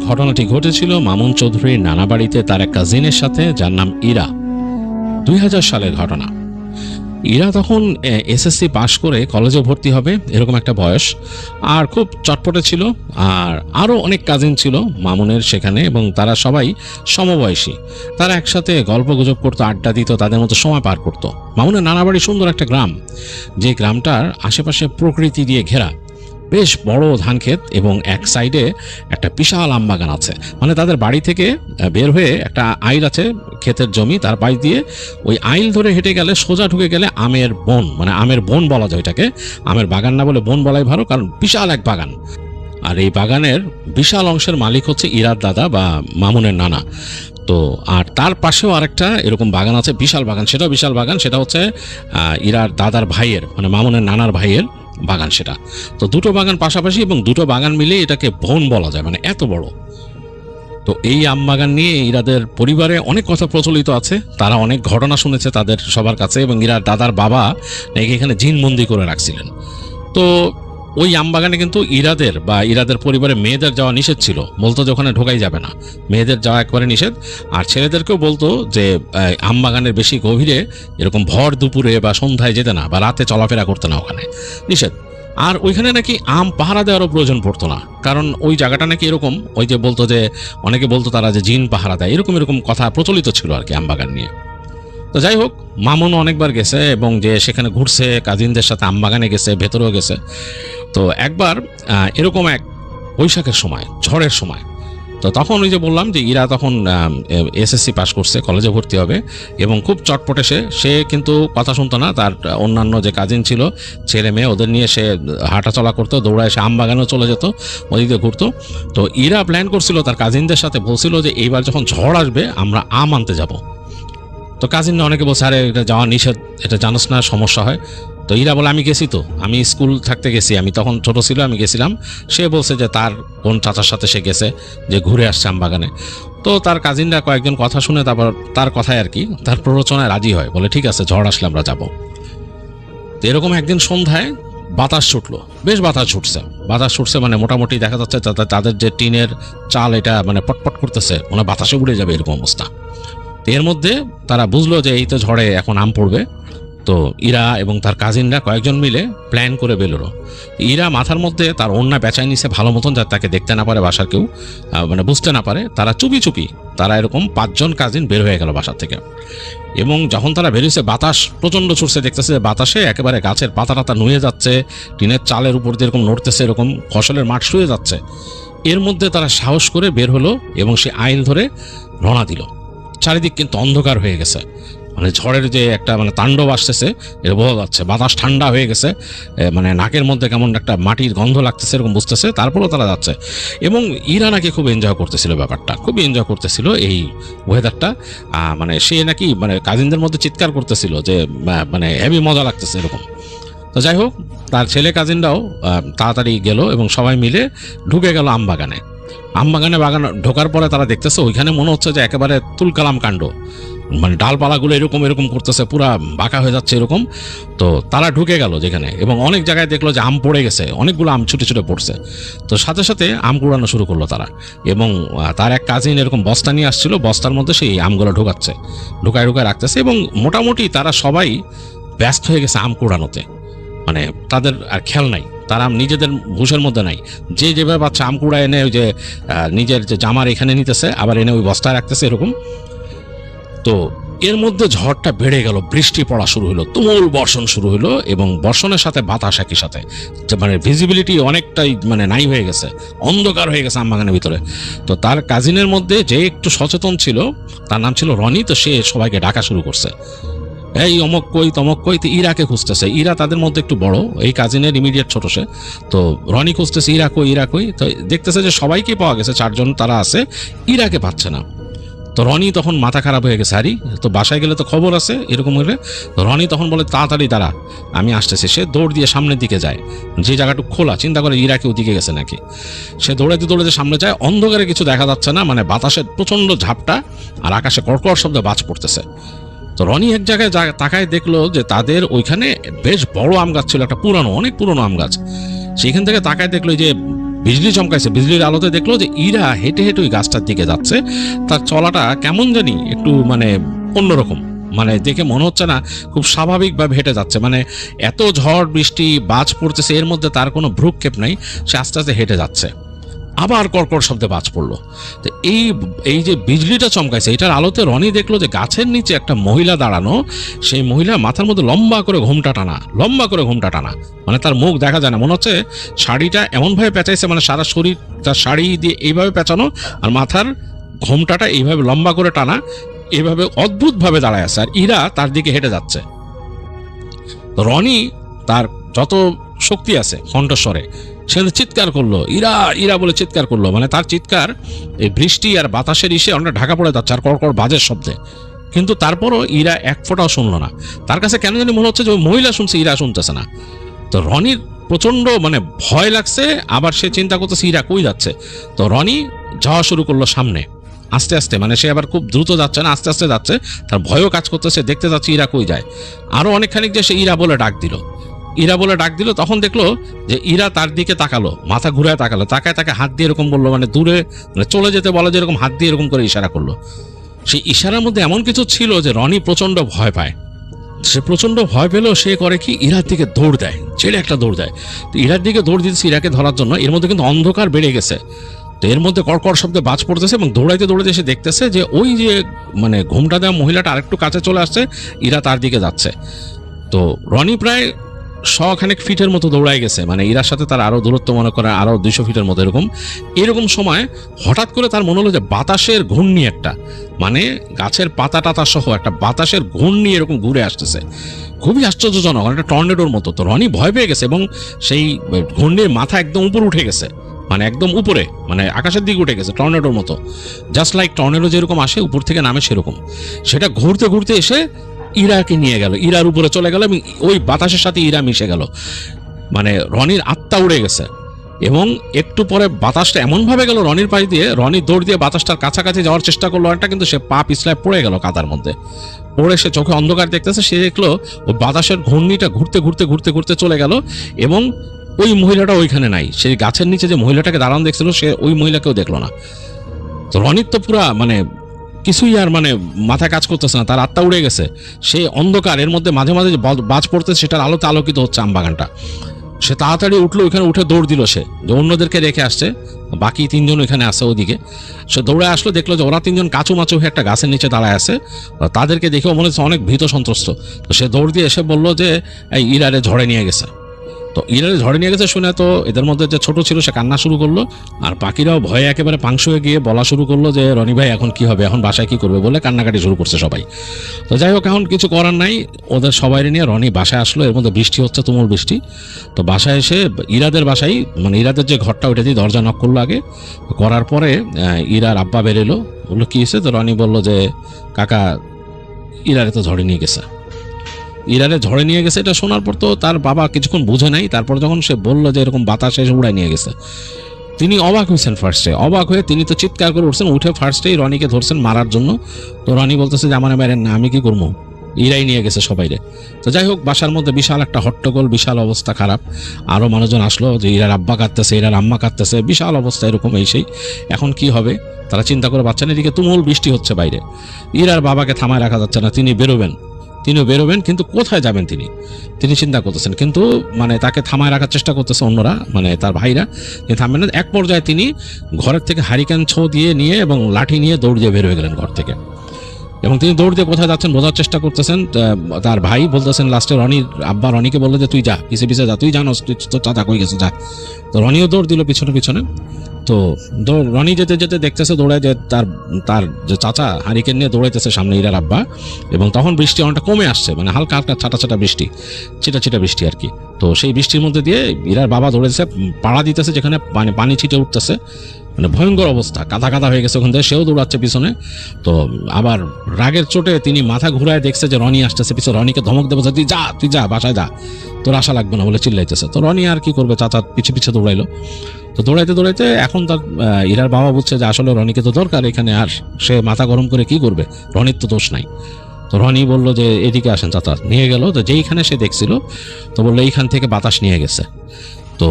ঘটনাটি ঘটেছিল মামুন চৌধুরীর নানা বাড়িতে তার এক কাজিনের সাথে, যার নাম ইরা। 2000 সালের ঘটনা। ইরা তখন এসএসসি পাশ করে কলেজে ভর্তি হবে, এরকম একটা বয়স, আর খুব চটপটে ছিল। আর আরও অনেক কাজিন ছিল মামুনের সেখানে, এবং তারা সবাই সমবয়সী। তারা একসাথে গল্প গুজব করতো, আড্ডা দিত, তাদের মতো সময় পার করতো। মামুনের নানা বাড়ি সুন্দর একটা গ্রাম, যে গ্রামটার আশেপাশে প্রকৃতি দিয়ে ঘেরা, বেশ বড় ধান ক্ষেত, এবং এক সাইডে একটা বিশাল আম বাগান আছে। মানে তাদের বাড়ি থেকে বের হয়ে একটা আইল আছে, ক্ষেতের জমি, তার পাশ দিয়ে ওই আইল ধরে হেঁটে গেলে সোজা ঢুকে গেলে আমের বন, মানে আমের বন বলা যায় এটাকে, আমের বাগান না বলে বন বলাই ভালো, কারণ বিশাল এক বাগান। আর এই বাগানের বিশাল অংশের মালিক হচ্ছে ইরার দাদা বা মামুনের নানা। তো আর তার পাশেও আরেকটা এরকম বাগান আছে, বিশাল বাগান, সেটাও বিশাল বাগান, সেটা হচ্ছে ইরার দাদার ভাইয়ের, মানে মামুনের নানার ভাইয়ের বাগান সেটা। তো দুটো বাগান পাশাপাশি, এবং দুটো বাগান মিলে এটাকে বন বলা যায়, মানে এত বড়। তো এই আম বাগান নিয়ে ইরাদের পরিবারে অনেক কথা প্রচলিত আছে, তারা অনেক ঘটনা শুনেছে তাদের সবার কাছে, এবং ইরার দাদার বাবা নাকি এখানে জিনবন্দি করে রাখছিলেন। তো ওই আম বাগানে কিন্তু ইরাদের পরিবারে মেয়েদের যাওয়া নিষেধ ছিল, বলতো যে ওখানে ঢোকাই যাবে না, মেয়েদের যাওয়া একবারে নিষেধ। আর ছেলেদেরকেও বলতো যে আম বাগানের বেশি গভীরে এরকম ভর দুপুরে বা সন্ধ্যায় যেতে না, বা রাতে চলাফেরা করতে না, ওখানে নিষেধ। আর ওইখানে নাকি আম পাহারা দেওয়ারও প্রয়োজন পড়তো না, কারণ ওই জায়গাটা নাকি এরকম, ওই যে বলতো যে অনেকে বলতো তারা যে জিন পাহারা দেয়, এরকম এরকম কথা প্রচলিত ছিল আর কি আম বাগান নিয়ে। তো যাই হোক, মামুন অনেকবার গেছে, এবং যে সেখানে ঘুরছে, কাজিনদের সাথে আম বাগানে গেছে, ভেতরেও গেছে। তো একবার এরকম এক বৈশাখের সময়, ঝড়ের সময়, তো তখন ওই যে বললাম যে ইরা তখন এসএসসি পাস করছে, কলেজে ভর্তি হবে, এবং খুব চটপটে সে কিন্তু কথা শুনতো না। তার অন্যান্য যে কাজিন ছিল, ছেলে মেয়ে, ওদের নিয়ে সে হাঁটাচলা করতো, দৌড়ায় সে আম বাগানেও চলে যেত, ওদিকে ঘুরতো। তো ইরা প্ল্যান করছিল তার কাজিনদের সাথে, বলছিল যে এইবার যখন ঝড় আসবে আমরা আম আনতে যাব। তো কাজিনরা অনেকে বলছে, আরে এটা যাওয়া নিষেধ, এটা জানোস না, সমস্যা হয়। তো ইরা বলে, আমি গেছি, তো আমি স্কুল থাকতে গেছি, আমি তখন ছোট ছিল, আমি গেছিলাম। সে বলছে যে তার কোন চাচার সাথে সে গেছে, যে ঘুরে আসছে আম বাগানে। তো তার কাজিনরা কয়েকজন কথা শুনে তারপর তার কথায় আর কি, তার প্ররোচনায় রাজি হয়, বলে ঠিক আছে, ঝড় আসলে আমরা যাব। তো এরকম একদিন সন্ধ্যায় বাতাস ছুটলো, বেশ বাতাস ছুটছে, মানে মোটামুটি দেখা যাচ্ছে তাদের যে টিনের চাল, এটা মানে পটপট করতেছে, মানে বাতাসে উড়ে যাবে এরকম অবস্থা। এর মধ্যে তারা বুঝলো যে এই তো ঝড়ে এখন আম পড়বে। তো ইরা এবং তার কাজিনরা কয়েকজন মিলে প্ল্যান করে বেরোলো। ইরা মাথার মধ্যে তার ওড়না পেঁচায় নিছে ভালো মতন, যাতে তাকে দেখতে না পারে বাসার কেউ, মানে বুঝতে না পারে। তারা চুপি তারা এরকম 5 জন কাজিন বের হয়ে গেল বাসার থেকে। এবং যখন তারা বেরিয়েছে, বাতাস প্রচণ্ড ছুটছে, দেখতেছে যে বাতাসে একেবারে গাছের পাতা টাতা নুয়ে যাচ্ছে, টিনের চালের উপর দিয়ে এরকম নড়তেছে, এরকম ফসলের মাঠ শুয়ে যাচ্ছে। এর মধ্যে তারা সাহস করে বের হলো, এবং সে আইল ধরে রওনা দিল। চারিদিক কিন্তু অন্ধকার হয়ে গেছে, মানে ঝড়ের যে একটা মানে তাণ্ডব আসতেছে এটা বোঝা যাচ্ছে। বাতাস ঠান্ডা হয়ে গেছে, মানে নাকের মধ্যে কেমন একটা মাটির গন্ধ লাগতেছে, এরকম বুঝতেছে। তারপরেও তারা যাচ্ছে, এবং ইরা নাকি খুব এনজয় করতেছিল ব্যাপারটা, খুবই এনজয় করতেছিল এই ওয়েদারটা। মানে সে নাকি মানে কাজিনদের মধ্যে চিৎকার করতেছিল যে মানে হেভি মজা লাগতেছে এরকম। তো যাই হোক, তার ছেলে কাজিনরাও তাড়াতাড়ি গেল, এবং সবাই মিলে ঢুকে গেল আম বাগানে। বাগান ঢোকার পরে তারা দেখতেছে ওইখানে মনে হচ্ছে যে একেবারে তুলকালাম কাণ্ড, মানে ডালপালাগুলো এরকম এরকম করতেছে, পুরা বাঁকা হয়ে যাচ্ছে এরকম। তো তারা ঢুকে গেল যেখানে, এবং অনেক জায়গায় দেখলো যে আম পড়ে গেছে, অনেকগুলো আম ছুটে ছুটে পড়ছে। তো সাথে সাথে আম কুড়ানো শুরু করলো তারা, এবং তার এক কাজিন এরকম বস্তা নিয়ে আসছিল, বস্তার মধ্যে সেই আমগুলো ঢুকায় রাখতেছে। এবং মোটামুটি তারা সবাই ব্যস্ত হয়ে গেছে আম কুড়ানোতে, মানে তাদের আর খেয়াল নাই, তারা নিজেদের হুঁশের মধ্যে নাই। যে যেভাবে বাচ্চা আম কুড়া এনে ওই যে নিজের যে জামার এখানে নিতেছে, আবার এনে ওই বস্তায় রাখতেছে এরকম। তো এর মধ্যে ঝড়টা বেড়ে গেল, বৃষ্টি পড়া শুরু হলো, তুমুল বর্ষণ শুরু হলো, এবং বর্ষণের সাথে বাতাস একই সাথে, মানে ভিজিবিলিটি অনেকটাই মানে নাই হয়ে গেছে, অন্ধকার হয়ে গেছে আমবাগানের ভিতরে। তো তার কাজিনের মধ্যে যে একটু সচেতন ছিল, তার নাম ছিল রনি। তো সে সবাইকে ডাকা শুরু করছে, এই অমক কই তমক কই। তো ইরাকে খুঁজতেছে, ইরা তাদের মধ্যে একটু বড়, এই কাজিনের ইমিডিয়েট ছোট সে। তো রনি খুঁজতেছে ইরা কই। তো দেখতেছে যে সবাইকে পাওয়া গেছে, 4 জন তারা আছে, ইরাকে পাচ্ছে না। তো রনি তখন মাথা খারাপ হয়ে গেছে, আরে তো বাসায় গেলে তো খবর আছে এরকম হলে। রনি তখন বলে, তাড়াতাড়ি দাঁড়া, আমি আসতেছি। সে দৌড় দিয়ে সামনের দিকে যায়, যে জায়গাটুকু খোলা, চিন্তা করে ইরাকে ওদিকে গেছে নাকি। সে দৌড়াতে সামনে যায়, অন্ধকারে কিছু দেখা যাচ্ছে না, মানে বাতাসের প্রচণ্ড ঝাপটা, আর আকাশে কড়কড় শব্দে বাজ পড়তেছে। তো রনি এক জায়গায় তাকায় দেখলো যে তাদের ওইখানে বেশ বড় আম গাছ ছিল, একটা অনেক পুরনো আম গাছ। সেখান থেকে তাকায় দেখলো যে বিজলি চমকাইছে, বিজলির আলোতে দেখলো যে ইরা হেঁটে হেঁটে ওই গাছটার দিকে যাচ্ছে। তার চলাটা কেমন জানি একটু মানে অন্যরকম, মানে দেখে মনে হচ্ছে না খুব স্বাভাবিকভাবে হেঁটে যাচ্ছে। মানে এত ঝড় বৃষ্টি বাজ পড়তেছে, এর মধ্যে তার কোনো ভ্রুক্ষেপ নাই, সে আস্তে আস্তে হেঁটে যাচ্ছে। আবার কড়কড় শব্দে বাজ পড়লো। তো এই যে বিজলিটা চমকাইছে, এটার আলোতে রনি দেখলো যে গাছের নিচে একটা মহিলা দাঁড়ানো। সেই মহিলা মাথার মধ্যে লম্বা করে ঘোমটা টানা, মানে তার মুখ দেখা যায় না, মনে হচ্ছে শাড়িটা এমনভাবে পেঁচাইছে, মানে সারা শরীর তার শাড়ি দিয়ে এইভাবে পেঁচানো, আর মাথার ঘোমটাটা এইভাবে লম্বা করে টানা, এইভাবে অদ্ভুতভাবে দাঁড়ায় আছে। আর ইরা তার দিকে হেঁটে যাচ্ছে। রনি তার যত শক্তি আছে কণ্ঠস্বরে সে চিৎকার করলো, ইরা ইরা বলে চিৎকার করলো। মানে তার চিৎকার এই বৃষ্টি আর বাতাসের ইসে অনেক ঢাকা পড়ে যাচ্ছে আর কড়কড় বাজের শব্দে। কিন্তু তারপরও ইরা এক ফোঁটাও শুনলো না। তার কাছে কেন জানি মনে হচ্ছে যে ওই মহিলা শুনছে, ইরা শুনতেছে না। তো রনির প্রচন্ড মানে ভয় লাগছে, আবার সে চিন্তা করতেছে ইরা কই যাচ্ছে। তো রনি যাওয়া শুরু করলো সামনে আস্তে আস্তে, মানে সে আবার খুব দ্রুত যাচ্ছে না, আস্তে আস্তে যাচ্ছে। তার ভয়ও কাজ করতেছে, দেখতে যাচ্ছে ইরা কই যায়। আরো অনেকখানিক যে সে ইরা বলে ডাক দিল, তখন দেখলো যে ইরা তার দিকে তাকালো, মাথা ঘুরায় তাকালো, তাকায় তাকে হাত দিয়ে এরকম বললো, মানে দূরে মানে চলে যেতে বলে যে এরকম হাত দিয়ে এরকম করে ইশারা করলো। সেই ইশারার মধ্যে এমন কিছু ছিল যে রনি প্রচন্ড ভয় পায়। সে প্রচন্ড ভয় পেলেও সে করে কি, ইরার দিকে দৌড় দেয়, ছেড়ে একটা দৌড় দেয়। তো ইরার দিকে দৌড় দিতেছে ইরাকে ধরার জন্য। এর মধ্যে কিন্তু অন্ধকার বেড়ে গেছে, তো এর মধ্যে কড়কড় শব্দে বাজ পড়তেছে, এবং দৌড়াইতে দৌড়াইতে সে দেখতেছে যে ওই যে মানে ঘোমটা দেওয়া মহিলাটা আরেকটু কাছে চলে আসছে, ইরা তার দিকে যাচ্ছে। তো রনি প্রায় 100 ফিটের মতো দৌড়ায় গেছে, মানে ইরার সাথে তার আরো দূরত্ব মনে করে আরো 200 ফিটের মতো। এরকম সময় হঠাৎ করে তার মনে হলো যে বাতাসের ঘূর্ণি একটা, মানে গাছের পাতা টাতা সহ একটা বাতাসের ঘূর্ণি এরকম ঘুরে আসতেছে, খুবই আশ্চর্যজনক, একটা টর্নেডোর মতো। তো রনি ভয় পেয়ে গেছে, এবং সেই ঘূর্ণির মাথা একদম উপরে উঠে গেছে, মানে একদম উপরে, মানে আকাশের দিকে উঠে গেছে টর্নেডোর মতো, জাস্ট লাইক টর্নেডো যেরকম আসে উপর থেকে নামে সেরকম। সেটা ঘুরতে ঘুরতে এসে ইরাকে নিয়ে গেল, ইরার উপরে চলে গেল, এবং ওই বাতাসের সাথে ইরা মিশে গেল। মানে রনির আত্মা উড়ে গেছে। এবং একটু পরে বাতাসটা এমনভাবে গেল রনির পাশ দিয়ে, রনি দৌড় দিয়ে বাতাসটার কাছাকাছি যাওয়ার চেষ্টা করলো একটা, কিন্তু সে পা পিছলায় পড়ে গেল কাদার মধ্যে। পড়ে সে চোখে অন্ধকার দেখতেছে, সে দেখলো ওই বাতাসের ঘূর্ণিটা ঘুরতে ঘুরতে ঘুরতে ঘুরতে চলে গেল, এবং ওই মহিলাটা ওইখানে নাই। সেই গাছের নিচে যে মহিলাটাকে দাঁড়ানো দেখছিল, সে ওই মহিলাকেও দেখলো না। তো রনির তো পুরা মানে কিছুই আর মানে মাথায় কাজ করতেছে না, তার আত্মা উড়ে গেছে। সে অন্ধকার, এর মধ্যে মাঝে মাঝে যে বাজ পড়তেছে সেটার আলোতে আলোকিত হচ্ছে আমবাগানটা। সে তাড়াতাড়ি উঠলো, ওইখানে উঠে দৌড় দিল, সে যে অন্যদেরকে রেখে আসছে, বাকি 3 জন ওইখানে আছে ওদিকে। সে দৌড়ে আসলো, দেখলো যে ওরা 3 জন কাঁচু মাচু হয়ে একটা গাছের নিচে দাঁড়ায় আছে। তাদেরকে দেখেও মনে হচ্ছে অনেক ভীত সন্ত্রস্ত। তো সে দৌড় দিয়ে এসে বললো যে এই ইরারে ঝড়ে নিয়ে গেছে। তো ইরারে ঝড়ে নিয়ে গেছে শুনে তো এদের মধ্যে যে ছোট ছিল সে কান্না শুরু করলো, আর বাকিরাও ভয়ে একেবারে পাংশ হয়ে গিয়ে বলা শুরু করলো যে রনি ভাই এখন কি হবে, এখন বাসায় কি করবে বলে কান্নাকাটি শুরু করছে সবাই। তো যাই হোক, এখন কিছু করার নাই, ওদের সবাই নিয়ে রনি বাসায় আসলো। এর মধ্যে বৃষ্টি হচ্ছে, তুমুল বৃষ্টি। তো বাসায় এসে ইরাদের বাসায়, মানে ইরাদের যে ঘরটা ওইটা দিয়ে দরজা নক করলো আগে। করার পরে ইরার আব্বা বেরোলো, বললো কি হয়েছে। তো রনি বললো যে কাকা, ইরারে তো ঝড়ে নিয়ে গেছে। এটা শোনার পর তো তার বাবা কিছুক্ষণ বুঝে নাই। তারপর যখন সে বললো যে এরকম বাতাসে এসে উড়াই নিয়ে গেছে, তিনি অবাক হয়েছেন। ফার্স্টে অবাক হয়ে তিনি তো চিৎকার করে উঠছেন, উঠে ফার্স্টেই রনিকে ধরছেন মারার জন্য। তো রনি বলতেছে যে আমার মেরেন না, আমি কি করবো, ইরাই নিয়ে গেছে সবাইরে। তো যাই হোক, বাসার মধ্যে বিশাল একটা হট্টগোল, বিশাল অবস্থা খারাপ। আরও মানুষজন আসলো যে ইরার আব্বা কাঁদতেছে, ইরার আম্মা কাঁদতেছে, বিশাল অবস্থা এরকম এই সেই। এখন কি হবে তারা চিন্তা করে পাচ্ছেন। এদিকে তুমুল বৃষ্টি হচ্ছে বাইরে, ইরার বাবাকে থামায় রাখা যাচ্ছে না, তিনিও বেরোবেন, কিন্তু কোথায় যাবেন তিনি চিন্তা করতেছেন। কিন্তু মানে তাকে থামায় রাখার চেষ্টা করতেছে অন্যরা, মানে তার ভাইরা, কিন্তু থামবেন না। এক পর্যায়ে তিনি ঘরের থেকে হারিকেন ছো দিয়ে নিয়ে এবং লাঠি নিয়ে দৌড় দিয়ে বের হয়ে গেলেন ঘর থেকে। এবং তিনি দৌড় দিয়ে কোথায় যাচ্ছেন বোঝার চেষ্টা করতেছেন। তার ভাই বলতেছেন লাস্টে, রনির আব্বা রনিকে বললো যে তুই যা, পিছে পিছে যা, তুই জানোস তুই তোর চাচা কই গেছে, যা। তো রনিও দৌড় দিল পিছনে। তো রনি যেতে যেতে দেখতেছে দৌড়ায় যে তার যে চাচা হারিকেন নিয়ে দৌড়াইতেছে সামনে ইরার আব্বা। এবং তখন বৃষ্টি অনেকটা কমে আসছে, মানে হালকা হালকা ছাটা বৃষ্টি, ছিটা বৃষ্টি আর কি। তো সেই বৃষ্টির মধ্যে দিয়ে ইরার বাবা দৌড়েছে, পাড়া দিতেছে যেখানে মানে পানি ছিটে উঠতেছে, মানে ভয়ঙ্কর অবস্থা, কাদা হয়ে গেছে ওখান থেকে। সেও দৌড়াচ্ছে পিছনে। তো আবার রাগের চোটে তিনি মাথা ঘুরায় দেখছে যে রনি আসতেছে পিছনে। রনিকে ধমক দেবো, তুই যা বাসায় যা, তোর আশা লাগবে না বলে চিল্লাইতেছে। তো রনি আর কি করবে, চাচা পিছে দৌড়াইলো। তো দৌড়াইতে এখন তার ইরার বাবা বুঝছে যে আসলে রনিকে তো দরকার এখানে, আর সে মাথা গরম করে কি করবে, রনির তো দোষ নাই। তো রনি বললো যে এদিকে আসেন, চাচা নিয়ে গেল। তো যেইখানে সে দেখছিল, তো বললো এইখান থেকে বাতাস নিয়ে গেছে। তো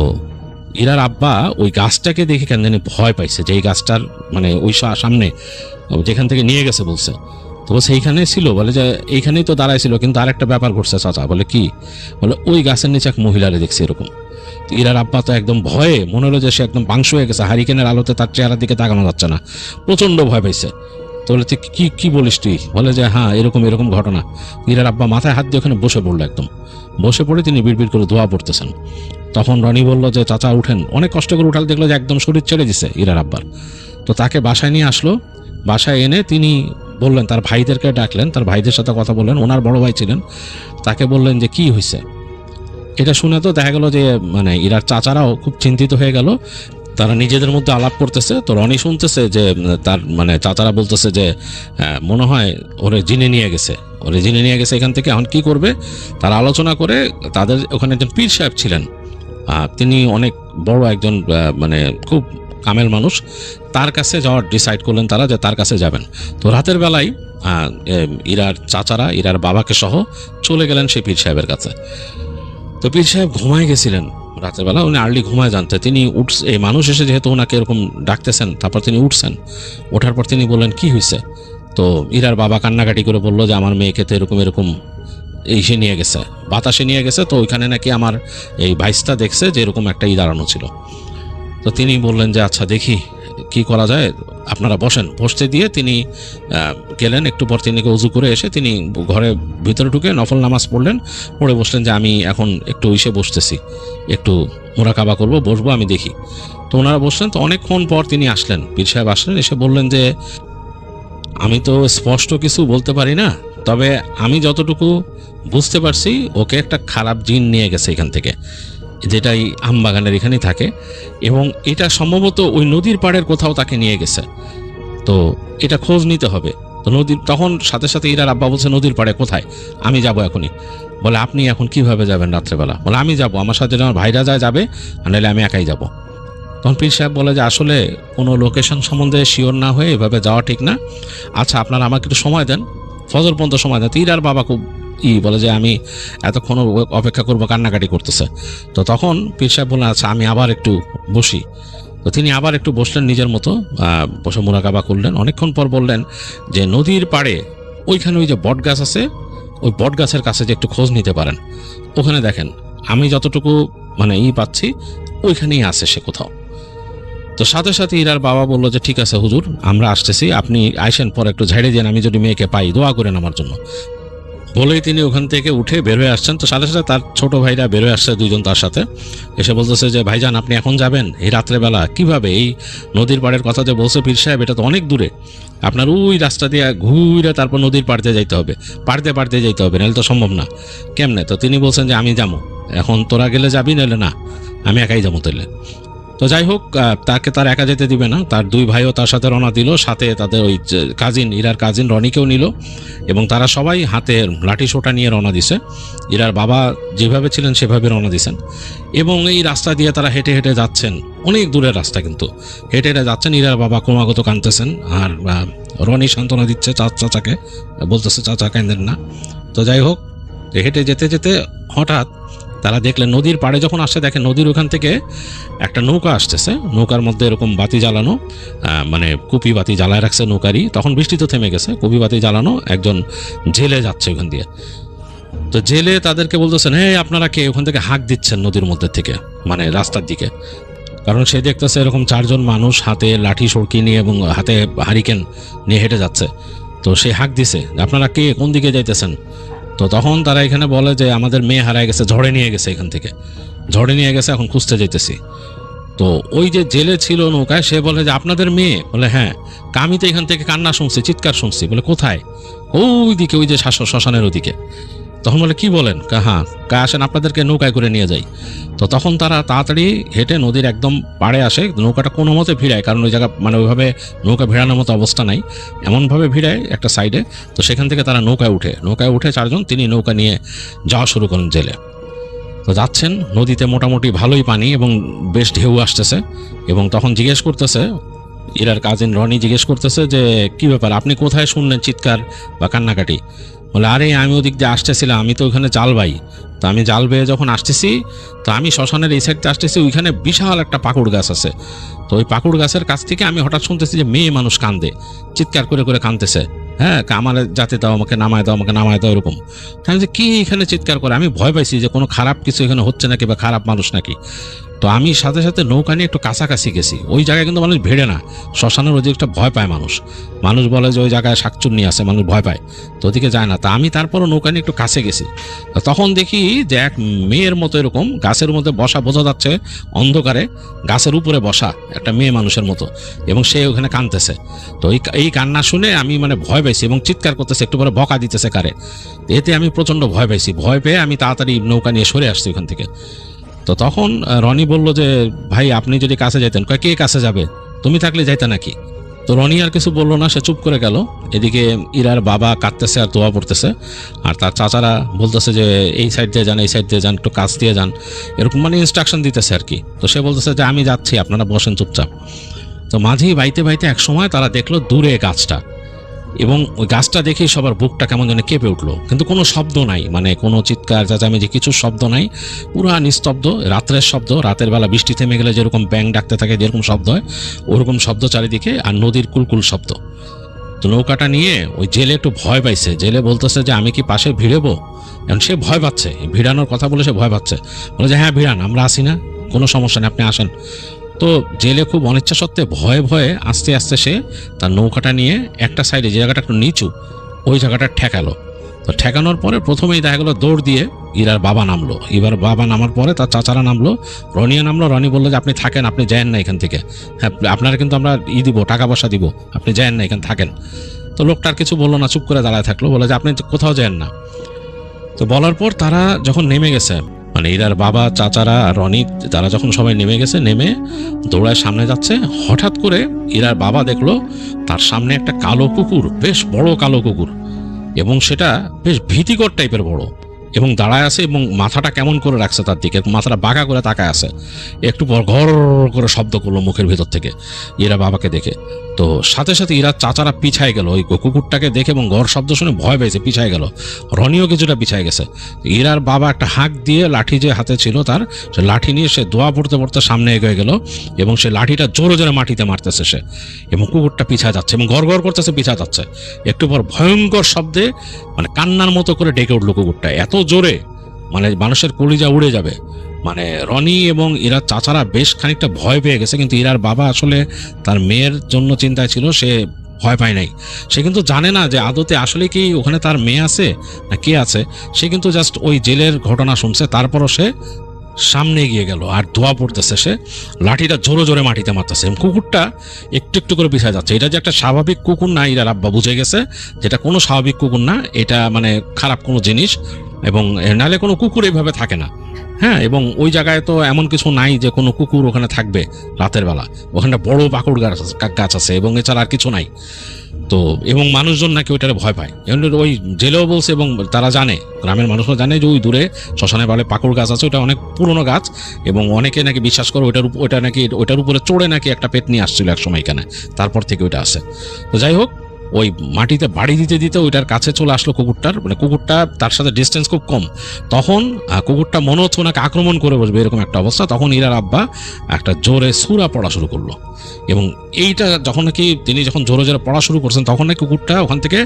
ইরার আব্বা ওই গাছটাকে দেখে কেন জানি ভয় পাইছে, যে এই গাছটার মানে ওই সামনে যেখান থেকে নিয়ে গেছে বলছে, তো সেইখানে ছিল, বলে যে এইখানেই তো দাঁড়াইছিল, কিন্তু আর একটা ব্যাপার ঘটছে চাচা। বলে কি? বলে ওই গাছের নিচে এক মহিলারে দেখছি এরকম। ইরার আব্বা তো একদম ভয়ে, মনে হলো যে সে একদম পাংশ হয়ে গেছে, হারিকেনের আলোতে তার চেহারার দিকে তাকানো যাচ্ছে না, প্রচণ্ড ভয় পাইছে। তো বলে তুই কি বলিস তুই? বলে যে হ্যাঁ এরকম এরকম ঘটনা। ইরার আব্বা মাথায় হাত দিয়ে ওখানে বসে পড়লো, একদম বসে পড়ে তিনি বিড়বিড় করে দোয়া পড়তেছেন। তখন রনি বলল যে চাচা উঠেন, অনেক কষ্ট করে উঠাল, দেখলো যে একদম শরীর ছেড়ে দিছে ইরার আব্বার। তো তাকে বাসায় নিয়ে আসলো, বাসায় এনে তিনি বললেন, তার ভাইদেরকে ডাকলেন, তার ভাইদের সাথে কথা বললেন, ওনার বড় ভাই ছিলেন, তাকে বললেন যে কি হয়েছে। এটা শুনে তো দেখা গেল যে মানে ইরার চাচারাও খুব চিন্তিত হয়ে গেল, তারা নিজেদের মধ্যে আলাপ করতেছে। তো রনি শুনতেছে যে তার মানে চাচারা বলতেছে যে মনে হয় ওরে জিনে নিয়ে গেছে, এখান থেকে এখন কি করবে। তারা আলোচনা করে, তাদের ওখানে একজন পীর সাহেব ছিলেন, তিনি অনেক বড় একজন মানে খুব কামেল মানুষ, তার কাছে যাওয়ার ডিসাইড করলেন তারা, যে তার কাছে যাবেন। তো রাতের বেলায় ইরার চাচারা ইরার বাবাকে সহ চলে গেলেন সেই পীর সাহেবের কাছে। তো পীর সাহেব ঘুমায় গেছিলেন রাতের বেলা, উনি আর্লি ঘুমায় জানতে, তিনি এই মানুষ এসে যেহেতু ওনাকে এরকম ডাকতেছেন, তারপর তিনি উঠছেন। ওঠার পর তিনি বললেন কি হয়েছে। তো ইরার বাবা কান্নাকাটি করে বলল যে আমার মেয়েকে তো এরকম এরকম সে নিয়ে গেছে, বাতাসে নিয়ে গেছে, তো ওইখানে নাকি আমার এই ভাইসটা দেখছে যে এরকম একটা দাঁড়ানো ছিল। তো তিনি বললেন যে আচ্ছা দেখি কি করা যায়, আপনারা বসেন। বসতে দিয়ে তিনি গেলেন, একটু পর তিনি উজু করে এসে তিনি ঘরে ভিতরে ঢুকে নফল নামাজ পড়লেন, পড়ে বসলেন যে আমি এখন একটু বসতেছি, একটু মোরাকাবা করবো, বসবো, আমি দেখি। তো ওনারা বসলেন। তো অনেকক্ষণ পর তিনি আসলেন, পীর সাহেব আসলেন, এসে বললেন যে আমি তো স্পষ্ট কিছু বলতে পারি না, তবে আমি যতটুকু বুঝতে পারছি ওকে একটা খারাপ জিন নিয়ে গেছে এখান থেকে, যেটাই আমবাগানের এখানেই থাকে, এবং এটা সম্ভবত ওই নদীর পাড়ের কোথাও তাকে নিয়ে গেছে। তো এটা খোঁজ নিতে হবে। তো নদীর, তখন সাথে সাথে ইরার আব্বা বলছে নদীর পাড়ে কোথায়, আমি যাব এখনই। বলে আপনি এখন কিভাবে যাবেন রাত্রেবেলা? বলে আমি যাব, আমার সাথে আমার ভাইরা যাবে, আর নাহলে আমি একাই যাব। তখন পীর সাহেব বলে যে আসলে কোনো লোকেশন সম্বন্ধে শিওর না হয়ে এভাবে যাওয়া ঠিক না, আচ্ছা আপনারা আমাকে একটু সময় দেন, ফজর পর্যন্ত সময় দেন। ইরার বাবা খুব বলে যে আমি এতক্ষণ অপেক্ষা করবো, কান্নাকাটি করতেছে। তো তখন পীর সাহেব বললেন আচ্ছা আমি আবার একটু বসি। তো তিনি আবার একটু বসলেন, নিজের মতো বসে মোরাকাবা করলেন। অনেকক্ষণ পর বললেন যে নদীর পাড়ে ওইখানে ওই যে বট গাছ আছে, ওই বট গাছের কাছে যে একটু খোঁজ নিতে পারেন, ওখানে দেখেন আমি যতটুকু মানে পাচ্ছি ওইখানেই আছে সে কোথাও। তো সাথে সাথে ইরার বাবা বললো যে ঠিক আছে হুজুর, আমরা আসতেছি, আপনি আইসেন, পর একটু ঝাড়ে দেন, আমি যদি মেয়েকে পাই দোয়া করেন আমার জন্য। বলেই তিনি ওখান থেকে উঠে বের হয়ে আসছেন। তো সাথে সাথে তার ছোট ভাইরা বের হয়ে আসছে, দুইজন তার সাথে এসে বলতেছে যে ভাইজান আপনি এখন যাবেন এই রাত্রেবেলা? কিভাবে? এই নদীর পাড়ের কথা যে বলছে পীর সাহেব, এটা তো অনেক দূরে, আপনার ওই রাস্তা দিয়ে ঘুরে তারপর নদীর পাড়তে যাইতে হবে, পাড়তে যাইতে হবে, নাহলে তো সম্ভব না। কেমনে? তো তিনি বলছেন যে আমি যাবো, এখন তোরা গেলে যাবি, নাহলে না, আমি একাই যাবো তাহলে। তো যাই হোক, তাকে তার একা যেতে দিবে না, তার দুই ভাইও তার সাথে রওনা দিল, সাথে তাদের ওই কাজিন, ইরার কাজিন রনিকেও নিল, এবং তারা সবাই হাতে লাঠি সোটা নিয়ে রওনা দিছে। ইরার বাবা যেভাবে ছিলেন সেভাবে রওনা দিছেন, এবং এই রাস্তা দিয়ে তারা হেঁটে হেঁটে যাচ্ছেন, অনেক দূরের রাস্তা, কিন্তু হেঁটে হেঁটে যাচ্ছেন। ইরার বাবা ক্রমাগত কাঁদতেছেন, আর রনি সান্ত্বনা দিচ্ছে চাচাকে, বলতেছে চাচা কাঁদেন না। তো যাই হোক, হেঁটে যেতে যেতে হঠাৎ তারা দেখলেন নদীর পাড়ে যখন আসছে, দেখেন নদীর ওখান থেকে একটা নৌকা আসতেছে, নৌকার মধ্যে এরকম বাতি জ্বালানো, মানে কুপি বাতি জ্বালায় রাখছে নৌকারই। তখন বৃষ্টি তো থেমে গেছে, কুপি বাতি জ্বালানো, একজন জেলে যাচ্ছে ওখান দিয়ে। তো জেলে তাদেরকে বলতেছেন হ্যাঁ আপনারা কে, ওখান থেকে হাঁক দিচ্ছেন নদীর মধ্যে থেকে, মানে রাস্তার দিকে। কারণ সে দেখতেছে এরকম চারজন মানুষ হাতে লাঠি সড়কি নিয়ে এবং হাতে হারিকেন নিয়ে হেঁটে যাচ্ছে। তো সে হাঁক দিছে আপনারা কে, কোন দিকে যাইতেছেন? তো তখন তারা এখানে বলে যে আমাদের মেয়ে হারায় গেছে, ঝড়ে নিয়ে গেছে, এখান থেকে ঝড়ে নিয়ে গেছে, এখন খুঁজতে যাইতেছি। তো ওই যে জেলে ছিল নৌকায়, সে বলে যে আপনাদের মেয়ে? বলে হ্যাঁ, আমি তো এখান থেকে কান্না শুনছি, চিৎকার শুনছি। বলে কোথায়? ওই দিকে, ওই যে শ্মশানের ওদিকে। তখন বলে কি বলেন? হ্যাঁ, আসেন আপনাদেরকে নৌকায় করে নিয়ে যাই। তো তখন তারা তাড়াতাড়ি হেঁটে নদীর একদম পাড়ে আসে, নৌকাটা কোনো মতে ভিড়ায়, কারণ ওই জায়গা মানে ওইভাবে নৌকা ভিড়ানোর মতো অবস্থা নাই, এমনভাবে ভিড়ায় একটা সাইডে। তো সেখান থেকে তারা নৌকায় উঠে চারজন, তিনি নৌকা নিয়ে যাওয়া শুরু করেন জেলে। তো যাচ্ছেন, নদীতে মোটামুটি ভালোই পানি এবং বেশ ঢেউ আসতেছে, এবং তখন জিজ্ঞেস করতেছে ইরার কাজিন রনি, জিজ্ঞেস করতেছে যে কি ব্যাপার, আপনি কোথায় শুনলেন চিৎকার বা কান্নাকাটি? বলে আরে আমি ওদিক দিয়ে আসতেছিলাম, আমি তো ওখানে জাল বাই, তো আমি জাল বেয়ে যখন আসতেছি, তো আমি শ্মশানের এই সাইডতে আসতেছি, ওইখানে বিশাল একটা পাকুড় গাছ আছে। তো ওই পাকুড় গাছের কাছ থেকে আমি হঠাৎ শুনতেছি যে মেয়ে মানুষ কান্দে, চিৎকার করে করে কাঁদতেছে, হ্যাঁ আমার যাতে দাও, আমাকে নামায় দাও, আমাকে নামায় দাও, এরকম। আমি যে কি এখানে চিৎকার করে, আমি ভয় পাইছি যে কোনো খারাপ কিছু এখানে হচ্ছে নাকি বা খারাপ মানুষ নাকি। তো আমি সাথে সাথে নৌকা নিয়ে একটু কাছাকাছি গেছি। ওই জায়গায় কিন্তু মানুষ ভিড়ে না, শ্মশানের ওই দিকটা ভয় পায় মানুষ, মানুষ বলে যে ওই জায়গায় শাকচুন্নি আছে, মানুষ ভয় পায়, তো ওদিকে যায় না। তা আমি তারপরও নৌকা নিয়ে একটু কাছে গেছি। তো তখন দেখি যে এক মেয়ের মতো এরকম গাছের মধ্যে বসা, বোঝা যাচ্ছে অন্ধকারে গাছের উপরে বসা একটা মেয়ে মানুষের মতো, এবং সে ওখানে কাঁদতেছে। তো এই কান্না শুনে আমি মানে ভয় পাইছি এবং চিৎকার করতেছে, একটু পরে বকা দিতেছে কারে। এতে আমি প্রচণ্ড ভয় পাইছি, ভয় পেয়ে আমি তাড়াতাড়ি নৌকা নিয়ে সরে আসছি ওখান থেকে। তো তখন রনি বলল যে ভাই আপনি যদি কাছে যাইতেন। কয় কে কাছে যাবে, তুমি থাকলে যাইতে নাকি? তো রনি আর কিছু বললো না, সে চুপ করে গেল। এদিকে ইরার বাবা কাঁদতেছে আর দোয়া পড়তেছে, আর তার চাচারা বলতেছে যে এই সাইড দিয়ে যান, এই সাইড দিয়ে যান, একটু কাছ দিয়ে যান, এরকম মানে ইনস্ট্রাকশন দিতেছে আর কি। তো সে বলতেছে যে আমি যাচ্ছি, আপনারা বসেন চুপচাপ। তো মাঝি বাইতে বাইতে এক সময় তারা দেখলো দূরে গাছটা, এবং ওই গাছটা দেখেই সবার বুকটা কেমন যেন কেঁপে উঠলো, কিন্তু কোনো শব্দ নাই, মানে কোনো চিৎকার চেঁচামেচি কিছু শব্দ নাই, পুরা নিস্তব্ধ, রাত্রের শব্দ। রাতের বেলা বৃষ্টি থেমে গেলে যেরকম ব্যাং ডাকতে থাকে যেরকম শব্দ হয়, ওরকম শব্দ চারিদিকে, আর নদীর কুলকুল শব্দ। তো নৌকাটা নিয়ে ওই জেলে একটু ভয় পাইছে, জেলে বলতেছে যে আমি কি পাশে ভিড়েবো, এখন সে ভয় পাচ্ছে, ভিড়ানোর কথা বলে সে ভয় পাচ্ছে, বলে যে হ্যাঁ ভিড়ান, আমরা আসি না, কোনো সমস্যা নেই, আপনি আসেন। তো জেলে খুব অনিচ্ছা সত্ত্বে ভয়ে ভয়ে আস্তে আস্তে সে তার নৌকাটা নিয়ে একটা সাইডে, যে জায়গাটা একটু নিচু, ওই জায়গাটা ঠেকালো। তো ঠেকানোর পরে প্রথমেই দেখা গেলো দৌড় দিয়ে ইরার বাবা নামলো। এবার বাবা নামার পরে তার চাচারা নামলো, রনিয়া নামলো। রনি বললো যে আপনি থাকেন, আপনি যায়েন না এখান থেকে, হ্যাঁ আপনারা কিন্তু আমরা দিব, টাকা পয়সা দিব, আপনি যায়েন না, এখানে থাকেন। তো লোকটার কিছু বললো না, চুপ করে দাঁড়ায় থাকলো, বলে যে আপনি কোথাও যায়েন না। তো বলার পর তারা যখন নেমে গেছে, মানে ইরার বাবা, চাচারা আর রনি, তারা যখন সবাই নেমে গেছে, নেমে দৌড়ায় সামনে যাচ্ছে, হঠাৎ করে ইরার বাবা দেখলো তার সামনে একটা কালো কুকুর, বেশ বড় কালো কুকুর, এবং সেটা বেশ ভীতিকর টাইপের বড়, এবং দাঁড়ায় আছে এবং মাথাটা কেমন করে রাখছে তার দিকে, মাথাটা বাঁকা করে তাকায় আছে। একটু পর ঘর করে শব্দ করলো মুখের ভিতর থেকে ইরা বাবাকে দেখে। তো সাথে সাথে ইরা চাচারা পিছায় গেল ওই কুকুরটাকে দেখে, এবং ঘর শব্দ শুনে ভয় পেয়েছে, পিছায় গেল। রনিও কিছুটা পিছায় গেছে। ইরার বাবা একটা হাঁক দিয়ে লাঠি যে হাতে ছিল তার, সে লাঠি নিয়ে সে দোয়া পড়তে পড়তে সামনে এগিয়ে গেল, এবং সে লাঠিটা জোরে জোরে মাটিতে মারতেছে সে, এবং কুকুরটা পিছায় যাচ্ছে এবং গড় গড় করতেছে, পিছায় যাচ্ছে। একটু পর ভয়ঙ্কর শব্দে মানে কান্নার মতো করে ডেকে উঠলো কুকুরটা, এত জোরে মানে মানুষের কলিজা উড়ে যাবে। মানে রনি এবং ইরার চাচারা বেশ খানিকটা ভয় পেয়ে গেছে, কিন্তু ইরার বাবা আসলে তার মেয়ের জন্য চিন্তায় ছিল, সে ভয় পায় নাই। সে কিন্তু জানে না যে আদতে আসলে কি ওখানে তার মেয়ে আছে না কে আছে। সে কিন্তু জাস্ট ওই জেলের ঘটনা শুনছে, তারপরও সে সামনে এগিয়ে গেল আর ধোয়া পড়তেছে, সে লাঠিটা জোরে জোরে মাটিতে মারতেছে, এবং কুকুরটা একটু একটু করে পিছায় যাচ্ছে। এটা যে একটা স্বাভাবিক কুকুর না, ইরার আব্বা বুঝে গেছে যেটা কোনো স্বাভাবিক কুকুর না, এটা মানে খারাপ কোনো জিনিস, এবং নাহলে কোনো কুকুর এইভাবে থাকে না। হ্যাঁ, এবং ওই জায়গায় তো এমন কিছু নাই যে কোনো কুকুর ওখানে থাকবে রাতের বেলা, ওখানে বড় পাকুড় গাছ আছে, এবং এছাড়া আর কিছু নাই। তো এবং মানুষজন নাকি ওইটারে ভয় পায়, ওই জেলেও বলছে, এবং তারা জানে, গ্রামের মানুষরা জানে যে ওই দূরে শ্মশানে বলে পাকুড় গাছ আছে, ওটা অনেক পুরনো গাছ, এবং অনেকে নাকি বিশ্বাস করে ওইটার উপরে চড়ে নাকি একটা পেট নিয়ে আসছিল এক সময় এখানে, তারপর থেকে ওইটা আছে। তো যাই হোক, ওই মাটিতে বাড়ি দিতে দিতে ওইটার কাছে চলে আসলো কুকুরটার, মানে কুকুরটা তার সাথে ডিস্টেন্স খুব কম। তখন কুকুরটা মনে হচ্ছে ওনাকে আক্রমণ করে বসবে, এরকম একটা অবস্থা। তখন ইরার আব্বা একটা জোরে সূরা পড়া শুরু করলো, এবং এইটা যখন নাকি তিনি যখন জোরে জোরে পড়া শুরু করছেন, তখন নাকি কুকুরটা ওখান থেকে